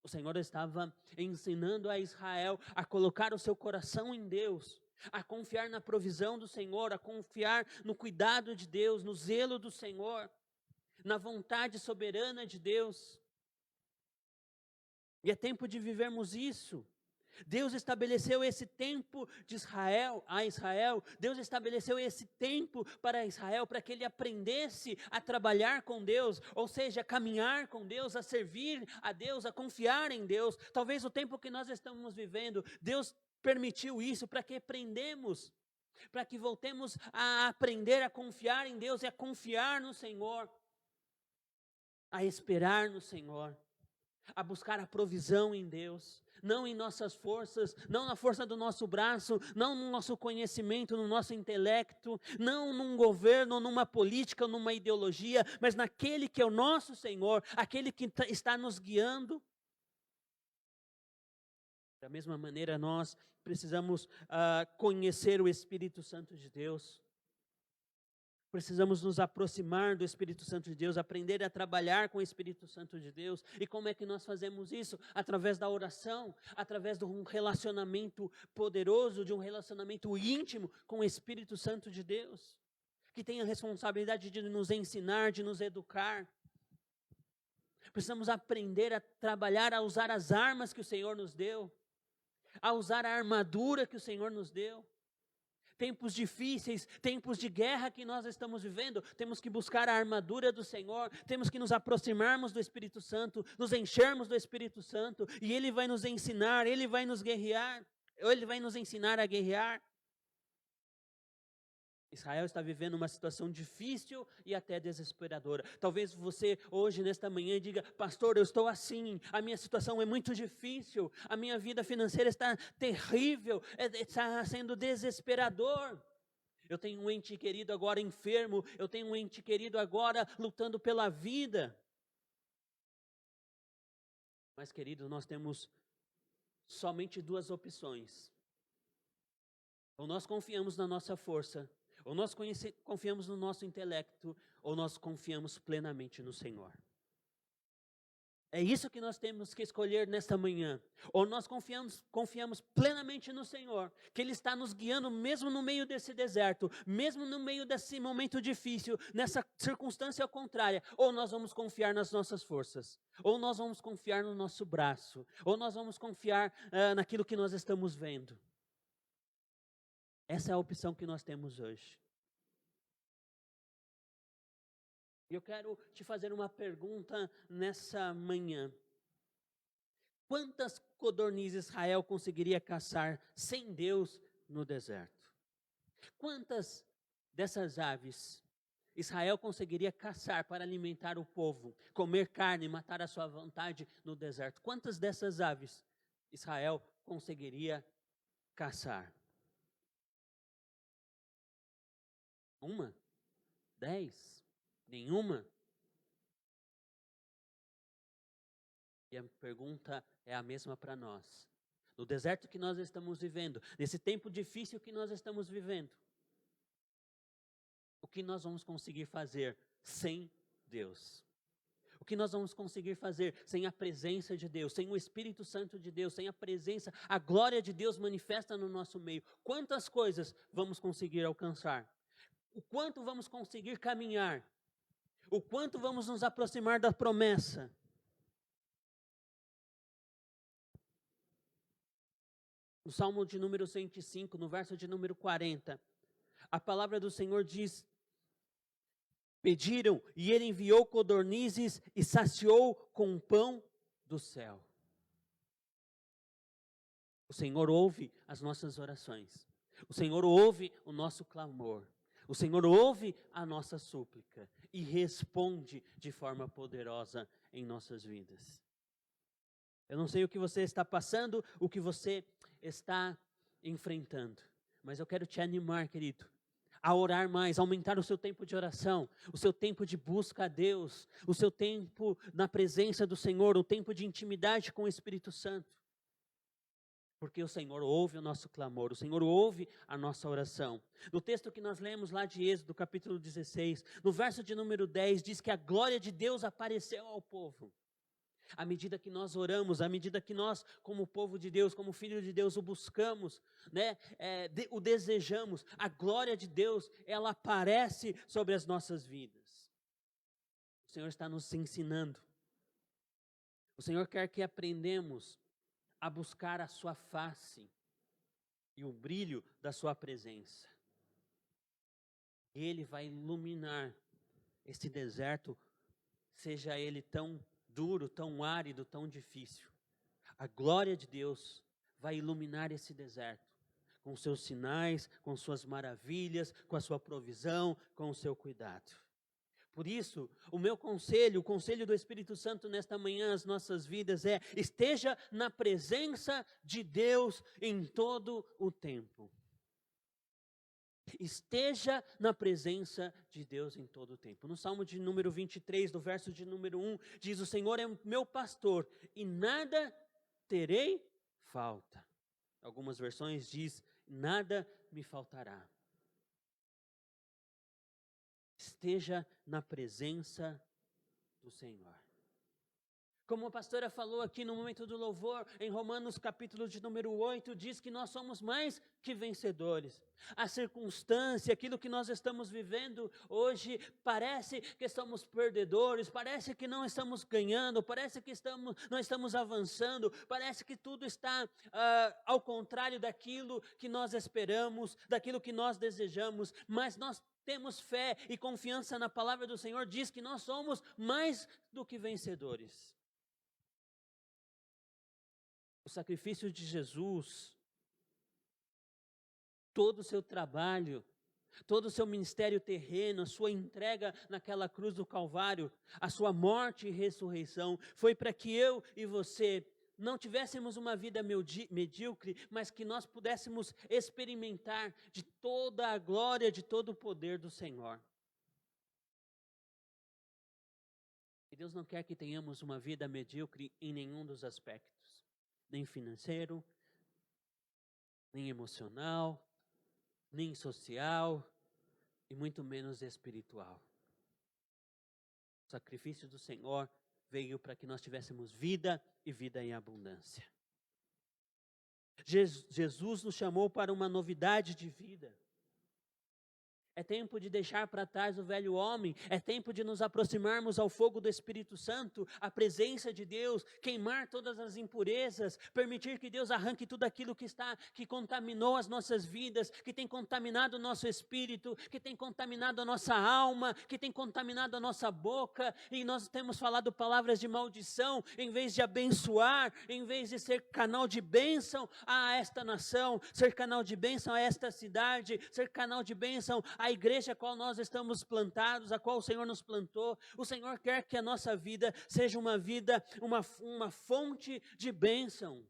O Senhor estava ensinando a Israel a colocar o seu coração em Deus, a confiar na provisão do Senhor, a confiar no cuidado de Deus, no zelo do Senhor, na vontade soberana de Deus. E é tempo de vivermos isso. Deus estabeleceu esse tempo a Israel, Deus estabeleceu esse tempo para Israel, para que ele aprendesse a trabalhar com Deus, ou seja, a caminhar com Deus, a servir a Deus, a confiar em Deus. Talvez o tempo que nós estamos vivendo, Deus permitiu isso para que aprendamos, para que voltemos a aprender a confiar em Deus e a confiar no Senhor, a esperar no Senhor, a buscar a provisão em Deus, não em nossas forças, não na força do nosso braço, não no nosso conhecimento, no nosso intelecto, não num governo, numa política, numa ideologia, mas naquele que é o nosso Senhor, aquele que está nos guiando. Da mesma maneira, nós precisamos conhecer o Espírito Santo de Deus. Precisamos nos aproximar do Espírito Santo de Deus, aprender a trabalhar com o Espírito Santo de Deus. E como é que nós fazemos isso? Através da oração, através de um relacionamento poderoso, de um relacionamento íntimo com o Espírito Santo de Deus, que tem a responsabilidade de nos ensinar, de nos educar. Precisamos aprender a trabalhar, a usar as armas que o Senhor nos deu, a usar a armadura que o Senhor nos deu. Tempos difíceis, tempos de guerra que nós estamos vivendo, temos que buscar a armadura do Senhor, temos que nos aproximarmos do Espírito Santo, nos enchermos do Espírito Santo, e Ele vai nos ensinar, Ele vai nos guerrear, Ele vai nos ensinar a guerrear. Israel está vivendo uma situação difícil e até desesperadora. Talvez você hoje, nesta manhã, diga: pastor, eu estou assim, a minha situação é muito difícil, a minha vida financeira está terrível, está sendo desesperador. Eu tenho um ente querido agora enfermo, eu tenho um ente querido agora lutando pela vida. Mas, querido, nós temos somente duas opções. Ou nós confiamos na nossa força, ou nós confiamos no nosso intelecto, ou nós confiamos plenamente no Senhor. É isso que nós temos que escolher nesta manhã. Ou nós confiamos plenamente no Senhor, que Ele está nos guiando mesmo no meio desse deserto, mesmo no meio desse momento difícil, nessa circunstância contrária. Ou nós vamos confiar nas nossas forças, ou nós vamos confiar no nosso braço, ou nós vamos confiar naquilo que nós estamos vendo. Essa é a opção que nós temos hoje. E eu quero te fazer uma pergunta nessa manhã. Quantas codornizes Israel conseguiria caçar sem Deus no deserto? Quantas dessas aves Israel conseguiria caçar para alimentar o povo, comer carne, matar à sua vontade no deserto? Quantas dessas aves Israel conseguiria caçar? 1? 10? Nenhuma? E a pergunta é a mesma para nós. No deserto que nós estamos vivendo, nesse tempo difícil que nós estamos vivendo, o que nós vamos conseguir fazer sem Deus? O que nós vamos conseguir fazer sem a presença de Deus, sem o Espírito Santo de Deus, sem a presença, a glória de Deus manifesta no nosso meio? Quantas coisas vamos conseguir alcançar? O quanto vamos conseguir caminhar? O quanto vamos nos aproximar da promessa? No Salmo de número 105, no verso de número 40, a palavra do Senhor diz: pediram e Ele enviou codornizes e saciou com o pão do céu. O Senhor ouve as nossas orações. O Senhor ouve o nosso clamor. O Senhor ouve a nossa súplica e responde de forma poderosa em nossas vidas. Eu não sei o que você está passando, o que você está enfrentando, mas eu quero te animar, querido, a orar mais, aumentar o seu tempo de oração, o seu tempo de busca a Deus, o seu tempo na presença do Senhor, o tempo de intimidade com o Espírito Santo. Porque o Senhor ouve o nosso clamor, o Senhor ouve a nossa oração. No texto que nós lemos lá de Êxodo, capítulo 16, no verso de número 10, diz que a glória de Deus apareceu ao povo. À medida que nós oramos, à medida que nós, como povo de Deus, como filho de Deus, o buscamos, né, o desejamos, a glória de Deus, ela aparece sobre as nossas vidas. O Senhor está nos ensinando. O Senhor quer que aprendamos a buscar a sua face e o brilho da sua presença. Ele vai iluminar este deserto, seja ele tão duro, tão árido, tão difícil. A glória de Deus vai iluminar esse deserto, com seus sinais, com suas maravilhas, com a sua provisão, com o seu cuidado. Por isso, o meu conselho, o conselho do Espírito Santo nesta manhã, as nossas vidas é: esteja na presença de Deus em todo o tempo. Esteja na presença de Deus em todo o tempo. No Salmo de número 23, do verso de número 1, diz: o Senhor é meu pastor e nada terei falta. Algumas versões diz: nada me faltará. Esteja na presença do Senhor. Como a pastora falou aqui no momento do louvor, em Romanos capítulo de número 8, diz que nós somos mais que vencedores. A circunstância, aquilo que nós estamos vivendo hoje, parece que estamos perdedores, parece que não estamos ganhando, parece que não estamos avançando, parece que tudo está ao contrário daquilo que nós esperamos, daquilo que nós desejamos, mas nós temos fé e confiança na palavra do Senhor, diz que nós somos mais do que vencedores. O sacrifício de Jesus, todo o seu trabalho, todo o seu ministério terreno, a sua entrega naquela cruz do Calvário, a sua morte e ressurreição, foi para que eu e você não tivéssemos uma vida medíocre, mas que nós pudéssemos experimentar de toda a glória, de todo o poder do Senhor. E Deus não quer que tenhamos uma vida medíocre em nenhum dos aspectos, nem financeiro, nem emocional, nem social e muito menos espiritual. O sacrifício do Senhor veio para que nós tivéssemos vida e vida em abundância. Jesus nos chamou para uma novidade de vida. É tempo de deixar para trás o velho homem, é tempo de nos aproximarmos ao fogo do Espírito Santo, à presença de Deus, queimar todas as impurezas, permitir que Deus arranque tudo aquilo que contaminou as nossas vidas, que tem contaminado o nosso espírito, que tem contaminado a nossa alma, que tem contaminado a nossa boca, e nós temos falado palavras de maldição, em vez de abençoar, em vez de ser canal de bênção a esta nação, ser canal de bênção a esta cidade, ser canal de bênção a igreja a qual nós estamos plantados, a qual o Senhor nos plantou. O Senhor quer que a nossa vida seja uma vida, uma fonte de bênção.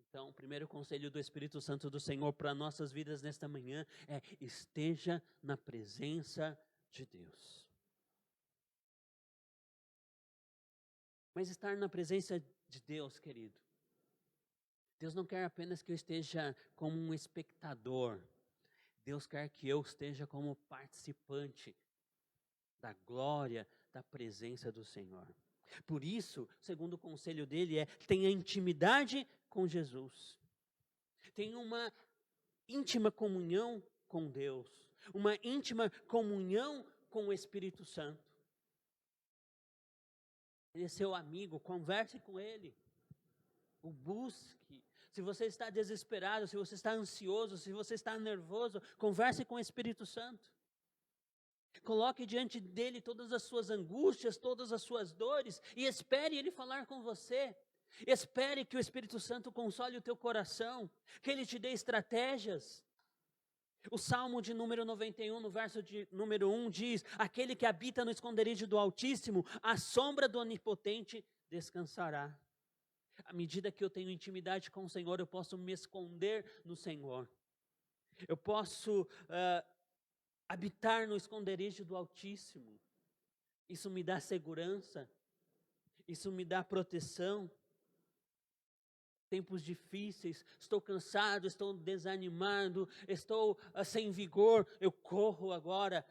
Então, o primeiro conselho do Espírito Santo do Senhor para nossas vidas nesta manhã é: esteja na presença de Deus. Mas estar na presença de Deus, querido, Deus não quer apenas que eu esteja como um espectador. Deus quer que eu esteja como participante da glória, da presença do Senhor. Por isso, segundo o conselho dele tenha intimidade com Jesus. Tenha uma íntima comunhão com Deus. Uma íntima comunhão com o Espírito Santo. Ele é seu amigo, converse com ele. O busque. Se você está desesperado, se você está ansioso, se você está nervoso, converse com o Espírito Santo. Coloque diante dele todas as suas angústias, todas as suas dores, e espere ele falar com você. Espere que o Espírito Santo console o teu coração, que ele te dê estratégias. O Salmo de número 91, no verso de número 1, diz: aquele que habita no esconderijo do Altíssimo, à sombra do Onipotente descansará. À medida que eu tenho intimidade com o Senhor, eu posso me esconder no Senhor. Eu posso habitar no esconderijo do Altíssimo. Isso me dá segurança. Isso me dá proteção. Tempos difíceis, estou cansado, estou desanimado, estou sem vigor. Eu corro agora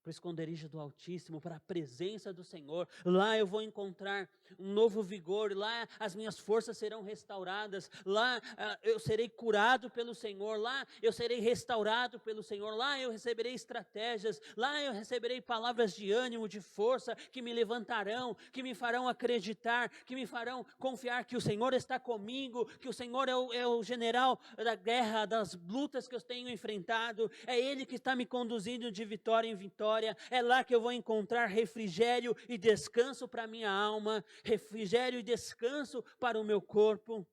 para o esconderijo do Altíssimo, para a presença do Senhor. Lá eu vou encontrar um novo vigor, lá as minhas forças serão restauradas, lá eu serei curado pelo Senhor, lá eu serei restaurado pelo Senhor, lá eu receberei estratégias, lá eu receberei palavras de ânimo, de força, que me levantarão, que me farão acreditar, que me farão confiar que o Senhor está comigo, que o Senhor é o general da guerra, das lutas que eu tenho enfrentado, é Ele que está me conduzindo de vitória em vitória. É lá que eu vou encontrar refrigério e descanso para a minha alma, refrigério e descanso para o meu corpo.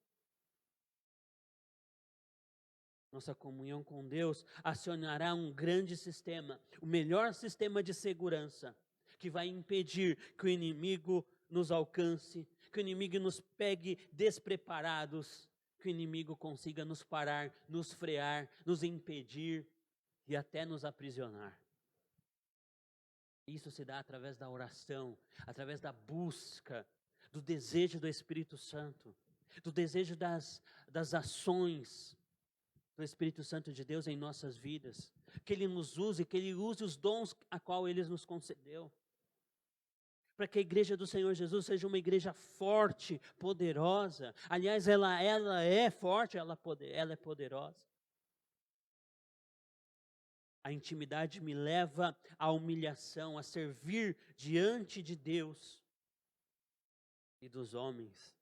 Nossa comunhão com Deus acionará um grande sistema, o melhor sistema de segurança, que vai impedir que o inimigo nos alcance, que o inimigo nos pegue despreparados, que o inimigo consiga nos parar, nos frear, nos impedir e até nos aprisionar. Isso se dá através da oração, através da busca, do desejo do Espírito Santo, do desejo das ações do Espírito Santo de Deus em nossas vidas. Que Ele nos use, que Ele use os dons a qual Ele nos concedeu. Para que a igreja do Senhor Jesus seja uma igreja forte, poderosa. Aliás, ela é forte, ela é poderosa. A intimidade me leva à humilhação, a servir diante de Deus e dos homens.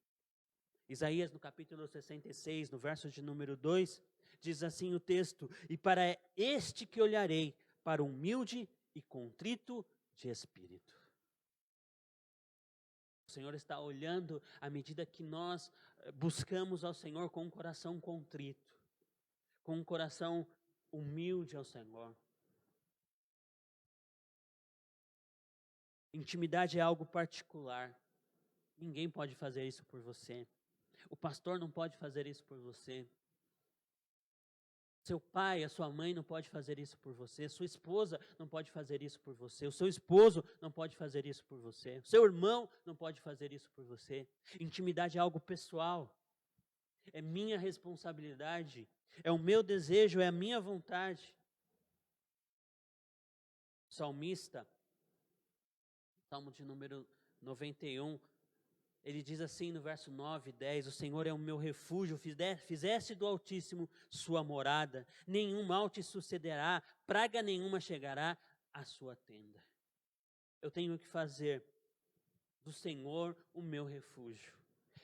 Isaías, no capítulo 66, no verso de número 2, diz assim o texto: e para este que olharei, para o humilde e contrito de espírito. O Senhor está olhando à medida que nós buscamos ao Senhor com um coração contrito, com um coração humilde ao Senhor. Intimidade é algo particular. Ninguém pode fazer isso por você. O pastor não pode fazer isso por você. Seu pai, a sua mãe não pode fazer isso por você. Sua esposa não pode fazer isso por você. O seu esposo não pode fazer isso por você. O seu irmão não pode fazer isso por você. Intimidade é algo pessoal. É minha responsabilidade. É o meu desejo, é a minha vontade. O salmista, Salmo de número 91, ele diz assim no verso 9 e 10, o Senhor é o meu refúgio, fizeste do Altíssimo sua morada, nenhum mal te sucederá, praga nenhuma chegará à sua tenda. Eu tenho que fazer do Senhor o meu refúgio.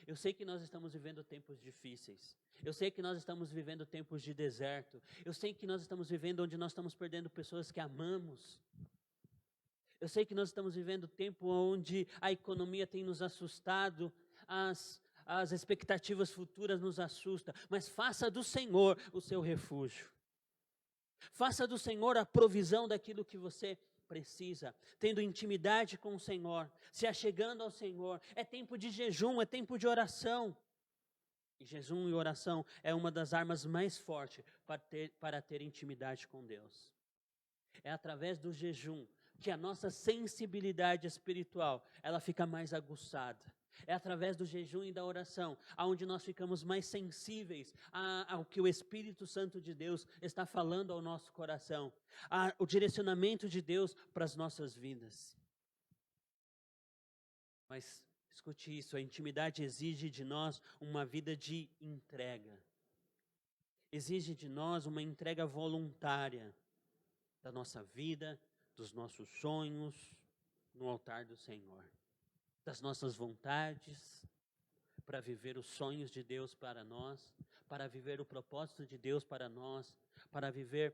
Eu sei que nós estamos vivendo tempos difíceis. Eu sei que nós estamos vivendo tempos de deserto. Eu sei que nós estamos vivendo onde nós estamos perdendo pessoas que amamos. Eu sei que nós estamos vivendo tempo onde a economia tem nos assustado, as expectativas futuras nos assustam, mas faça do Senhor o seu refúgio. Faça do Senhor a provisão daquilo que você precisa, tendo intimidade com o Senhor, se achegando ao Senhor. É tempo de jejum, é tempo de oração. E jejum e oração é uma das armas mais fortes para ter intimidade com Deus. É através do jejum que a nossa sensibilidade espiritual, ela fica mais aguçada. É através do jejum e da oração, aonde nós ficamos mais sensíveis ao que o Espírito Santo de Deus está falando ao nosso coração, o direcionamento de Deus para as nossas vidas. Mas escute isso, a intimidade exige de nós uma vida de entrega. Exige de nós uma entrega voluntária da nossa vida, dos nossos sonhos no altar do Senhor, das nossas vontades para viver os sonhos de Deus para nós, para viver o propósito de Deus para nós, para viver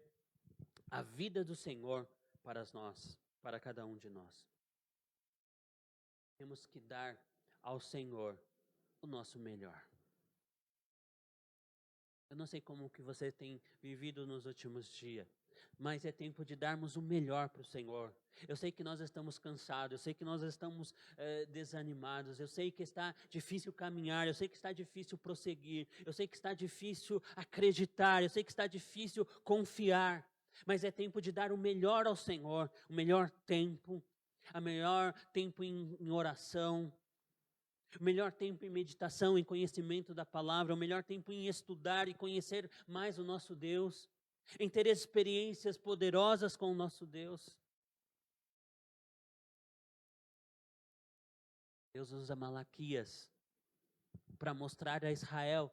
a vida do Senhor para nós, para cada um de nós. Temos que dar ao Senhor o nosso melhor. Eu não sei como que você tem vivido nos últimos dias, mas é tempo de darmos o melhor para o Senhor. Eu sei que nós estamos cansados, eu sei que nós estamos desanimados, eu sei que está difícil caminhar, eu sei que está difícil prosseguir, eu sei que está difícil acreditar, eu sei que está difícil confiar, mas é tempo de dar o melhor ao Senhor, o melhor tempo em oração, o melhor tempo em meditação, em conhecimento da palavra, o melhor tempo em estudar e conhecer mais o nosso Deus, em ter experiências poderosas com o nosso Deus. Deus usa Malaquias para mostrar a Israel.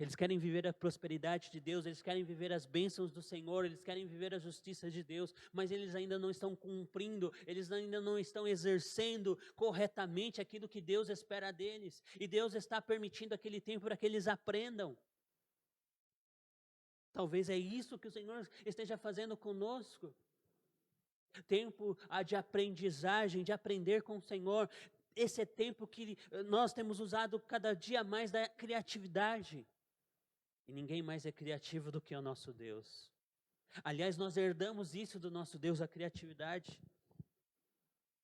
Eles querem viver a prosperidade de Deus, eles querem viver as bênçãos do Senhor, eles querem viver a justiça de Deus, mas eles ainda não estão cumprindo, eles ainda não estão exercendo corretamente aquilo que Deus espera deles. E Deus está permitindo aquele tempo para que eles aprendam. Talvez é isso que o Senhor esteja fazendo conosco. Tempo de aprendizagem, de aprender com o Senhor. Esse é tempo que nós temos usado cada dia mais da criatividade. E ninguém mais é criativo do que o nosso Deus. Aliás, nós herdamos isso do nosso Deus, a criatividade.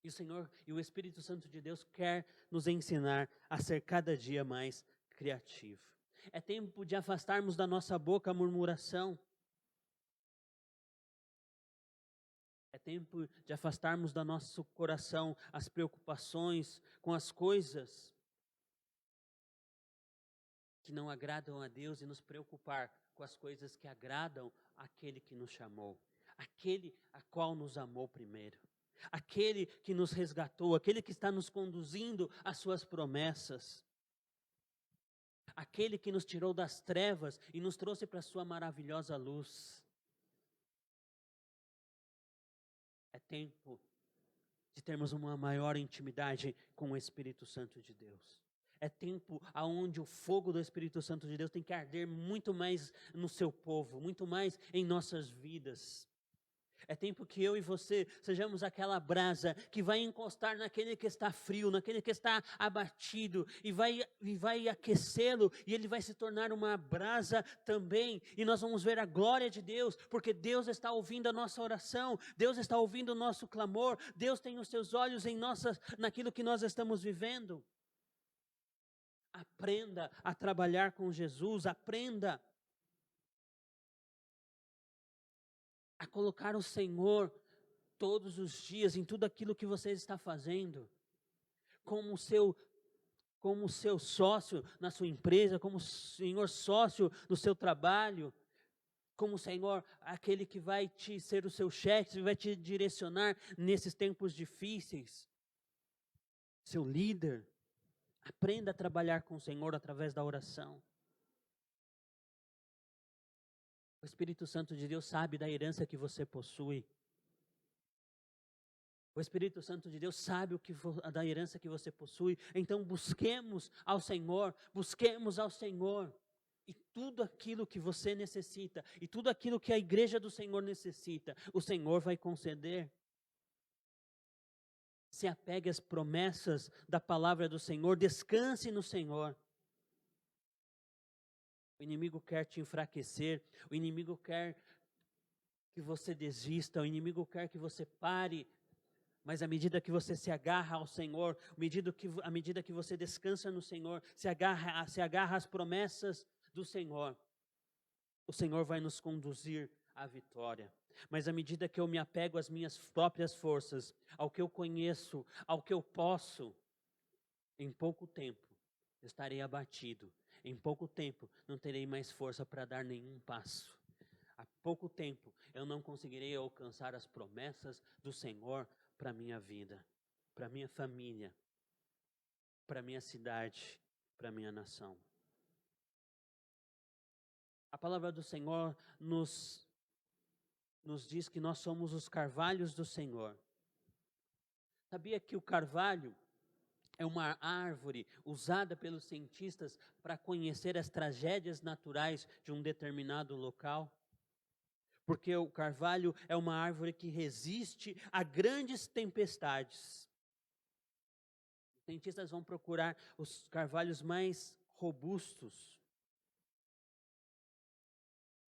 E o Senhor e o Espírito Santo de Deus quer nos ensinar a ser cada dia mais criativo. É tempo de afastarmos da nossa boca a murmuração. É tempo de afastarmos do nosso coração as preocupações com as coisas que não agradam a Deus e nos preocupar com as coisas que agradam àquele que nos chamou, aquele a qual nos amou primeiro, aquele que nos resgatou, aquele que está nos conduzindo às suas promessas, aquele que nos tirou das trevas e nos trouxe para a sua maravilhosa luz. É tempo de termos uma maior intimidade com o Espírito Santo de Deus. É tempo onde o fogo do Espírito Santo de Deus tem que arder muito mais no seu povo, muito mais em nossas vidas. É tempo que eu e você sejamos aquela brasa que vai encostar naquele que está frio, naquele que está abatido, e vai aquecê-lo, e ele vai se tornar uma brasa também, e nós vamos ver a glória de Deus, porque Deus está ouvindo a nossa oração, Deus está ouvindo o nosso clamor, Deus tem os seus olhos naquilo que nós estamos vivendo. Aprenda a trabalhar com Jesus, aprenda a colocar o Senhor todos os dias em tudo aquilo que você está fazendo, como seu sócio na sua empresa, como Senhor sócio no seu trabalho, como Senhor aquele que vai ser o seu chefe, vai te direcionar nesses tempos difíceis, seu líder. Aprenda a trabalhar com o Senhor através da oração. O Espírito Santo de Deus sabe da herança que você possui. O Espírito Santo de Deus sabe da herança que você possui. Então busquemos ao Senhor. E tudo aquilo que você necessita, e tudo aquilo que a igreja do Senhor necessita, o Senhor vai conceder. Se apegue às promessas da palavra do Senhor, descanse no Senhor. O inimigo quer te enfraquecer, o inimigo quer que você desista, o inimigo quer que você pare, mas à medida que você se agarra ao Senhor, à medida que você descansa no Senhor, se agarra às promessas do Senhor, o Senhor vai nos conduzir à vitória. Mas à medida que eu me apego às minhas próprias forças, ao que eu conheço, ao que eu posso, em pouco tempo estarei abatido. Em pouco tempo não terei mais força para dar nenhum passo. Há pouco tempo eu não conseguirei alcançar as promessas do Senhor para a minha vida, para a minha família, para a minha cidade, para a minha nação. A palavra do Senhor nos diz que nós somos os carvalhos do Senhor. Sabia que o carvalho é uma árvore usada pelos cientistas para conhecer as tragédias naturais de um determinado local? Porque o carvalho é uma árvore que resiste a grandes tempestades. Os cientistas vão procurar os carvalhos mais robustos,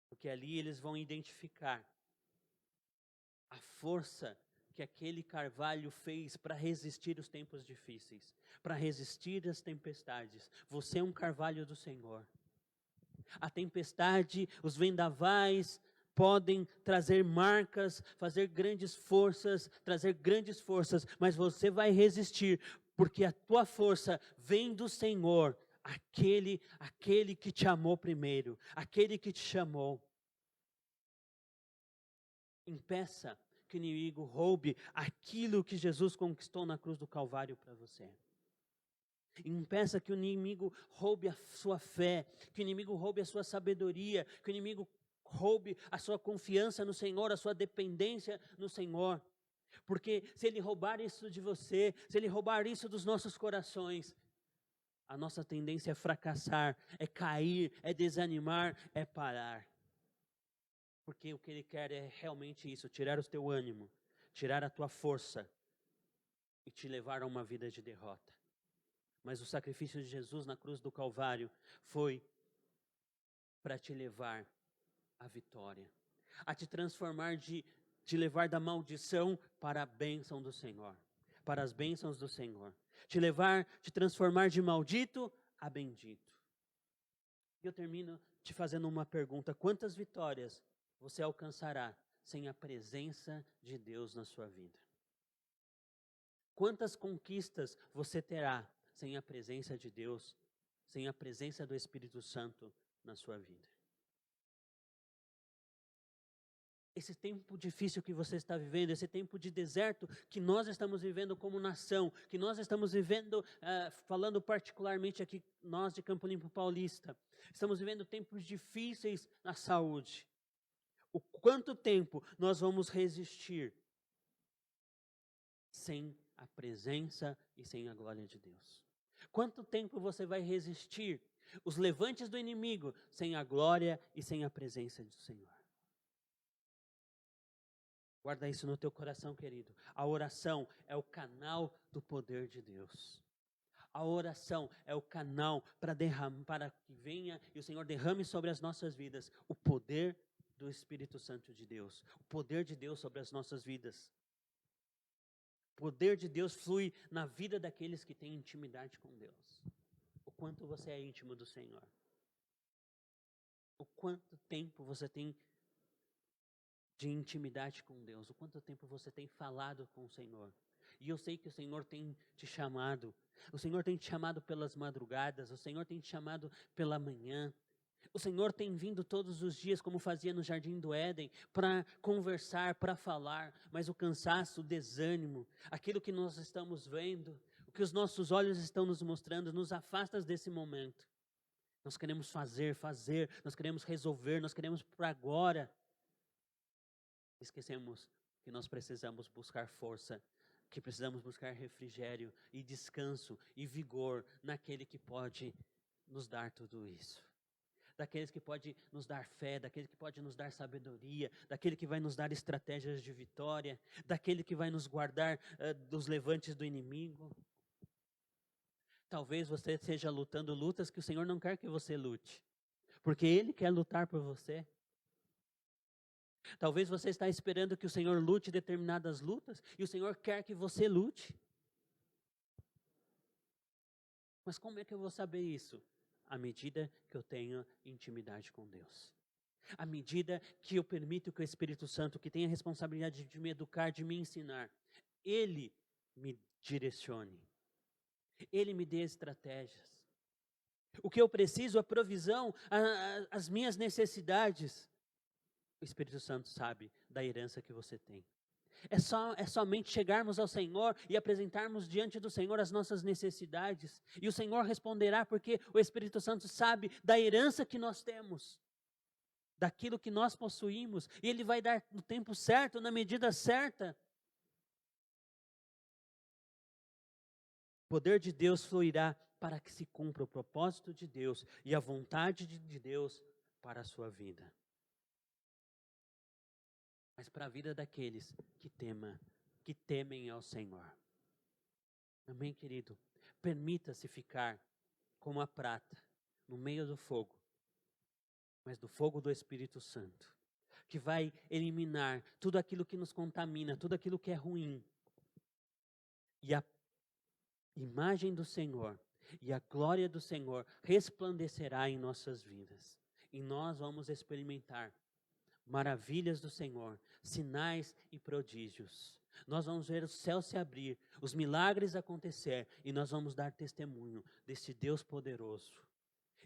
porque ali eles vão identificar a força que aquele carvalho fez para resistir os tempos difíceis, para resistir às tempestades. Você é um carvalho do Senhor. A tempestade, os vendavais podem trazer marcas, trazer grandes forças, mas você vai resistir, porque a tua força vem do Senhor, aquele que te amou primeiro, aquele que te chamou. Impeça que o inimigo roube aquilo que Jesus conquistou na cruz do Calvário para você. Impeça que o inimigo roube a sua fé, que o inimigo roube a sua sabedoria, que o inimigo roube a sua confiança no Senhor, a sua dependência no Senhor. Porque se ele roubar isso de você, se ele roubar isso dos nossos corações, a nossa tendência é fracassar, é cair, é desanimar, é parar. Porque o que ele quer é realmente isso, tirar o teu ânimo, tirar a tua força e te levar a uma vida de derrota. Mas o sacrifício de Jesus na cruz do Calvário foi para te levar à vitória, a te transformar, te levar da maldição para a bênção do Senhor, para as bênçãos do Senhor, te transformar de maldito a bendito. E eu termino te fazendo uma pergunta: quantas vitórias você alcançará sem a presença de Deus na sua vida? Quantas conquistas você terá sem a presença de Deus, sem a presença do Espírito Santo na sua vida? Esse tempo difícil que você está vivendo, esse tempo de deserto que nós estamos vivendo como nação, que nós estamos vivendo, falando particularmente aqui, nós de Campo Limpo Paulista, estamos vivendo tempos difíceis na saúde. O quanto tempo nós vamos resistir sem a presença e sem a glória de Deus? Quanto tempo você vai resistir os levantes do inimigo sem a glória e sem a presença do Senhor? Guarda isso no teu coração, querido. A oração é o canal do poder de Deus. A oração é o canal para que venha e o Senhor derrame sobre as nossas vidas o poder do Espírito Santo de Deus. O poder de Deus sobre as nossas vidas. O poder de Deus flui na vida daqueles que têm intimidade com Deus. O quanto você é íntimo do Senhor. O quanto tempo você tem de intimidade com Deus. O quanto tempo você tem falado com o Senhor. E eu sei que o Senhor tem te chamado. O Senhor tem te chamado pelas madrugadas. O Senhor tem te chamado pela manhã. O Senhor tem vindo todos os dias, como fazia no Jardim do Éden, para conversar, para falar. Mas o cansaço, o desânimo, aquilo que nós estamos vendo, o que os nossos olhos estão nos mostrando, nos afasta desse momento. Nós queremos fazer, nós queremos resolver, nós queremos para agora. Esquecemos que nós precisamos buscar força, que precisamos buscar refrigério e descanso e vigor naquele que pode nos dar tudo isso. Daqueles que pode nos dar fé, daquele que pode nos dar sabedoria, daquele que vai nos dar estratégias de vitória, daquele que vai nos guardar dos levantes do inimigo. Talvez você esteja lutando lutas que o Senhor não quer que você lute, porque Ele quer lutar por você. Talvez você está esperando que o Senhor lute determinadas lutas e o Senhor quer que você lute. Mas como é que eu vou saber isso? À medida que eu tenho intimidade com Deus. À medida que eu permito que o Espírito Santo, que tem a responsabilidade de me educar, de me ensinar, Ele me direcione. Ele me dê estratégias. O que eu preciso, a provisão, as minhas necessidades. O Espírito Santo sabe da herança que você tem. É somente chegarmos ao Senhor e apresentarmos diante do Senhor as nossas necessidades. E o Senhor responderá porque o Espírito Santo sabe da herança que nós temos. Daquilo que nós possuímos. E Ele vai dar no tempo certo, na medida certa. O poder de Deus fluirá para que se cumpra o propósito de Deus e a vontade de Deus para a sua vida. Mas para a vida daqueles que temem ao Senhor. Amém, querido? Permita-se ficar como a prata no meio do fogo, mas do fogo do Espírito Santo, que vai eliminar tudo aquilo que nos contamina, tudo aquilo que é ruim. E a imagem do Senhor e a glória do Senhor resplandecerá em nossas vidas. E nós vamos experimentar maravilhas do Senhor, sinais e prodígios. Nós vamos ver o céu se abrir, os milagres acontecer e nós vamos dar testemunho desse Deus poderoso.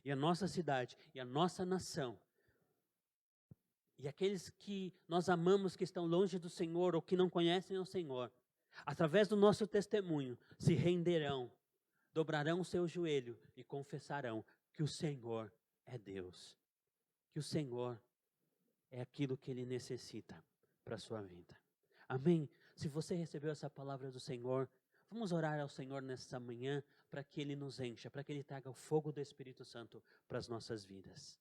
E a nossa cidade e a nossa nação e aqueles que nós amamos que estão longe do Senhor ou que não conhecem o Senhor, através do nosso testemunho, se renderão, dobrarão o seu joelho e confessarão que o Senhor é Deus, que o Senhor é aquilo que Ele necessita para a sua vida. Amém? Se você recebeu essa palavra do Senhor, vamos orar ao Senhor nessa manhã para que Ele nos encha, para que Ele traga o fogo do Espírito Santo para as nossas vidas.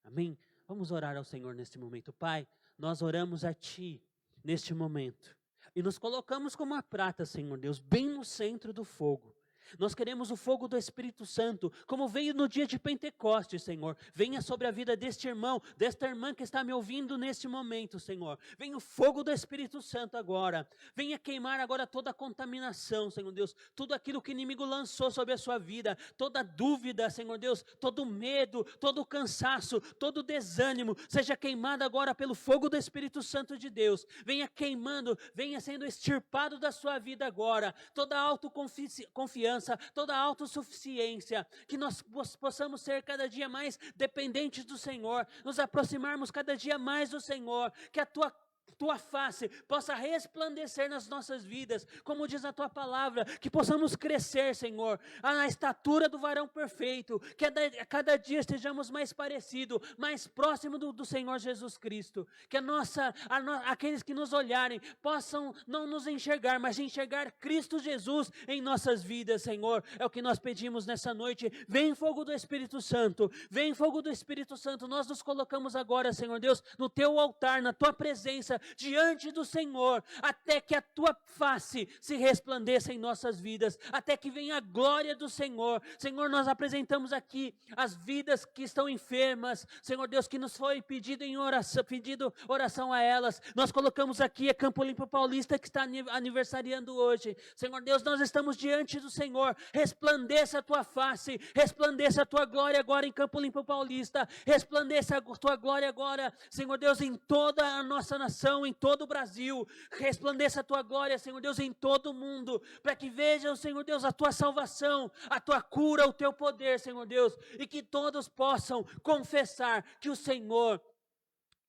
Amém? Vamos orar ao Senhor neste momento. Pai, nós oramos a Ti neste momento e nos colocamos como a prata, Senhor Deus, bem no centro do fogo. Nós queremos o fogo do Espírito Santo, como veio no dia de Pentecostes, Senhor. Venha sobre a vida deste irmão, desta irmã que está me ouvindo neste momento, Senhor. Venha o fogo do Espírito Santo agora. Venha queimar agora toda a contaminação, Senhor Deus. Tudo aquilo que o inimigo lançou sobre a sua vida. Toda dúvida, Senhor Deus. Todo medo, todo cansaço, todo desânimo. Seja queimado agora pelo fogo do Espírito Santo de Deus. Venha queimando, venha sendo extirpado da sua vida agora. Toda autoconfiança, toda a autossuficiência, que nós possamos ser cada dia mais dependentes do Senhor, nos aproximarmos cada dia mais do Senhor, que a Tua face possa resplandecer nas nossas vidas, como diz a Tua palavra, que possamos crescer, Senhor, na estatura do varão perfeito, que a cada dia estejamos mais parecidos, mais próximos do Senhor Jesus Cristo, que aqueles que nos olharem possam não nos enxergar, mas enxergar Cristo Jesus em nossas vidas, Senhor. É o que nós pedimos nessa noite. Vem fogo do Espírito Santo, vem fogo do Espírito Santo. Nós nos colocamos agora, Senhor Deus, no Teu altar, na Tua presença, diante do Senhor, até que a tua face se resplandeça em nossas vidas, até que venha a glória do Senhor. Senhor, nós apresentamos aqui as vidas que estão enfermas, Senhor Deus, que nos foi pedido oração a elas. Nós colocamos aqui a Campo Limpo Paulista, que está aniversariando hoje. Senhor Deus, nós estamos diante do Senhor. Resplandeça a tua face, resplandeça a tua glória agora em Campo Limpo Paulista, resplandeça a tua glória agora, Senhor Deus, em toda a nossa nação, em todo o Brasil. Resplandeça a tua glória, Senhor Deus, em todo o mundo, para que vejam, Senhor Deus, a tua salvação, a tua cura, o teu poder, Senhor Deus, e que todos possam confessar que o Senhor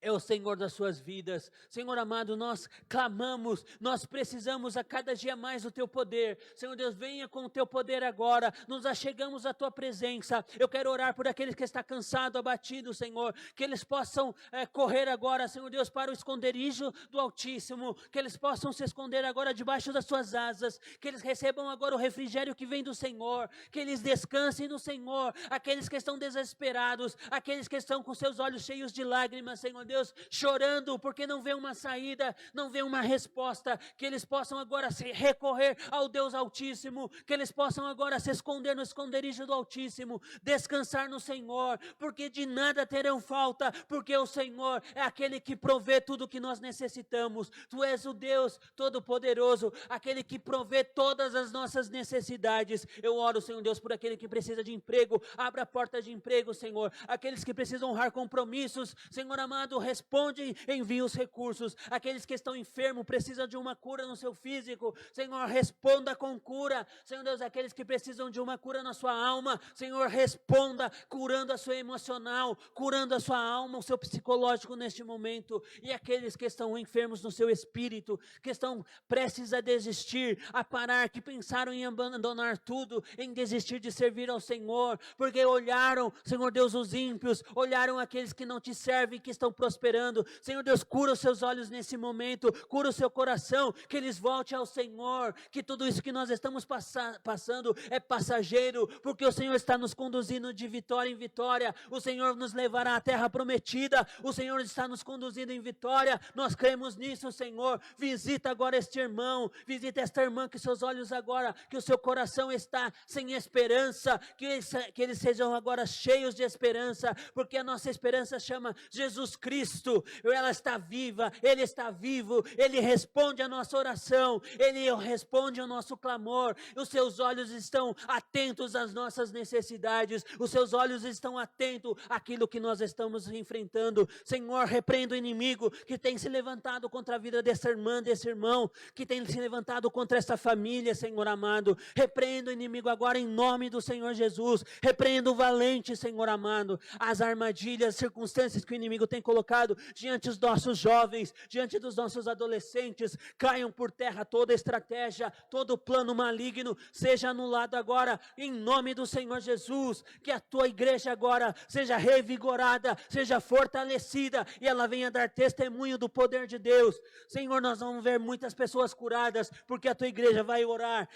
é o Senhor das suas vidas. Senhor amado, nós clamamos, nós precisamos a cada dia mais do teu poder. Senhor Deus, venha com o teu poder agora, nos achegamos à tua presença. Eu quero orar por aqueles que estão cansados, abatidos, Senhor, que eles possam correr agora, Senhor Deus, para o esconderijo do Altíssimo, que eles possam se esconder agora debaixo das suas asas, que eles recebam agora o refrigério que vem do Senhor, que eles descansem no Senhor. Aqueles que estão desesperados, aqueles que estão com seus olhos cheios de lágrimas, Senhor Deus, chorando porque não vê uma saída, não vê uma resposta, que eles possam agora se recorrer ao Deus Altíssimo, que eles possam agora se esconder no esconderijo do Altíssimo, descansar no Senhor, porque de nada terão falta, porque o Senhor é aquele que provê tudo o que nós necessitamos. Tu és o Deus Todo-Poderoso, aquele que provê todas as nossas necessidades. Eu oro, Senhor Deus, por aquele que precisa de emprego, abra a porta de emprego, Senhor. Aqueles que precisam honrar compromissos, Senhor amado, responde, envia os recursos. Aqueles que estão enfermos, precisam de uma cura no seu físico, Senhor, responda com cura. Senhor Deus, aqueles que precisam de uma cura na sua alma, Senhor, responda, curando a sua emocional, curando a sua alma, o seu psicológico neste momento. E aqueles que estão enfermos no seu espírito, que estão prestes a desistir, a parar, que pensaram em abandonar tudo, em desistir de servir ao Senhor, porque olharam, Senhor Deus, os ímpios, olharam aqueles que não te servem, que estão prosperando. Senhor Deus, cura os seus olhos nesse momento, cura o seu coração, que eles voltem ao Senhor, que tudo isso que nós estamos passando é passageiro, porque o Senhor está nos conduzindo de vitória em vitória. O Senhor nos levará à terra prometida, o Senhor está nos conduzindo em vitória. Nós cremos nisso, Senhor. Visita agora este irmão, visita esta irmã, que seus olhos agora, que o seu coração está sem esperança, que eles sejam agora cheios de esperança, porque a nossa esperança chama Jesus Cristo. Ela está viva, Ele está vivo, Ele responde a nossa oração, Ele responde ao nosso clamor. Os seus olhos estão atentos às nossas necessidades, os seus olhos estão atentos àquilo que nós estamos enfrentando. Senhor, repreenda o inimigo que tem se levantado contra a vida dessa irmã, desse irmão, que tem se levantado contra essa família, Senhor amado. Repreenda o inimigo agora em nome do Senhor Jesus. Repreenda o valente, Senhor amado, as armadilhas, as circunstâncias que o inimigo tem colocado diante dos nossos jovens, diante dos nossos adolescentes. Caiam por terra toda estratégia, todo plano maligno, seja anulado agora em nome do Senhor Jesus. Que a tua igreja agora seja revigorada, seja fortalecida, e ela venha dar testemunho do poder de Deus. Senhor, nós vamos ver muitas pessoas curadas, porque a tua igreja vai orar,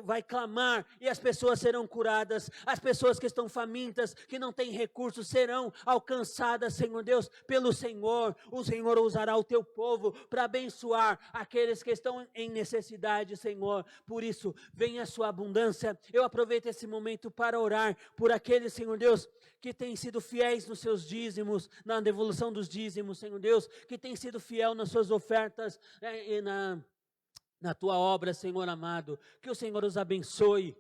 vai clamar, e as pessoas serão curadas. As pessoas que estão famintas, que não têm recursos, serão alcançadas, Senhor Deus, pelo Senhor. O Senhor usará o teu povo para abençoar aqueles que estão em necessidade, Senhor. Por isso, venha a sua abundância. Eu aproveito esse momento para orar por aqueles, Senhor Deus, que têm sido fiéis nos seus dízimos, na devolução dos dízimos, Senhor Deus, que têm sido fiel nas suas ofertas e na tua obra, Senhor amado. Que o Senhor os abençoe,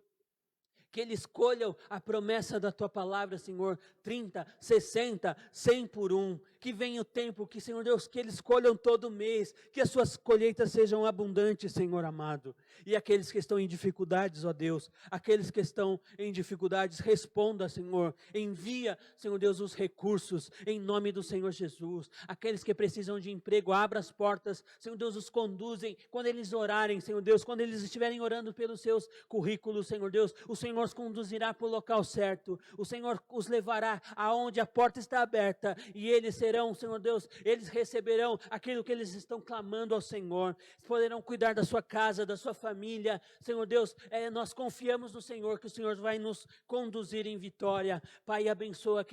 que eles escolham a promessa da tua palavra, Senhor, 30, 60, 100 por um. Que venha o tempo que, Senhor Deus, que eles colham todo mês, que as suas colheitas sejam abundantes, Senhor amado. E aqueles que estão em dificuldades, ó Deus, aqueles que estão em dificuldades, responda, Senhor. Envia, Senhor Deus, os recursos, em nome do Senhor Jesus. Aqueles que precisam de emprego, abra as portas, Senhor Deus, os conduzem. Quando eles orarem, Senhor Deus, quando eles estiverem orando pelos seus currículos, Senhor Deus, o Senhor os conduzirá para o local certo. O Senhor os levará aonde a porta está aberta, e eles serão terão, Senhor Deus, eles receberão aquilo que eles estão clamando ao Senhor, poderão cuidar da sua casa, da sua família. Senhor Deus, nós confiamos no Senhor, que o Senhor vai nos conduzir em vitória. Pai, abençoa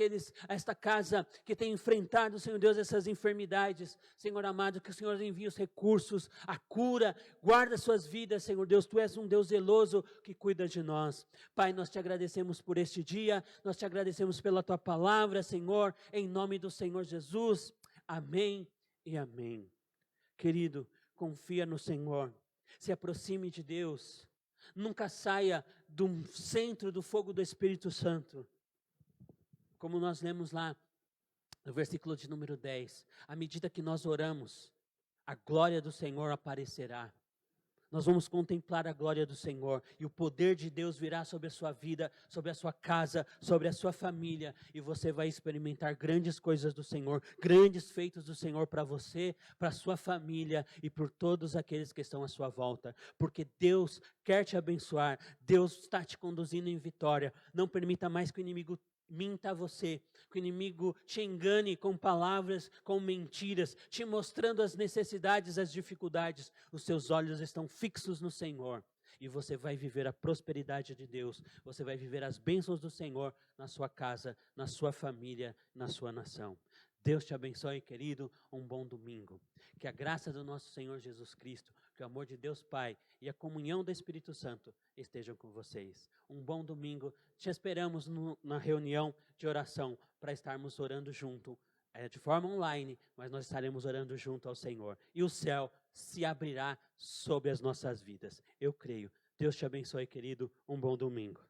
esta casa que tem enfrentado, Senhor Deus, essas enfermidades. Senhor amado, que o Senhor envie os recursos, a cura, guarda suas vidas, Senhor Deus. Tu és um Deus zeloso que cuida de nós. Pai, nós te agradecemos por este dia, nós te agradecemos pela tua palavra, Senhor, em nome do Senhor Jesus. Amém e amém. Querido, confia no Senhor, se aproxime de Deus, nunca saia do centro do fogo do Espírito Santo. Como nós lemos lá no versículo de número 10, à medida que nós oramos, a glória do Senhor aparecerá. Nós vamos contemplar a glória do Senhor e o poder de Deus virá sobre a sua vida, sobre a sua casa, sobre a sua família, e você vai experimentar grandes coisas do Senhor, grandes feitos do Senhor para você, para a sua família e por todos aqueles que estão à sua volta, porque Deus quer te abençoar, Deus está te conduzindo em vitória. Não permita mais que o inimigo minta a você, que o inimigo te engane com palavras, com mentiras, te mostrando as necessidades, as dificuldades. Os seus olhos estão fixos no Senhor e você vai viver a prosperidade de Deus, você vai viver as bênçãos do Senhor na sua casa, na sua família, na sua nação. Deus te abençoe, querido, um bom domingo. Que a graça do nosso Senhor Jesus Cristo, que o amor de Deus Pai e a comunhão do Espírito Santo estejam com vocês. Um bom domingo. Te esperamos na reunião de oração para estarmos orando junto, de forma online, mas nós estaremos orando junto ao Senhor. E o céu se abrirá sobre as nossas vidas. Eu creio. Deus te abençoe, querido. Um bom domingo.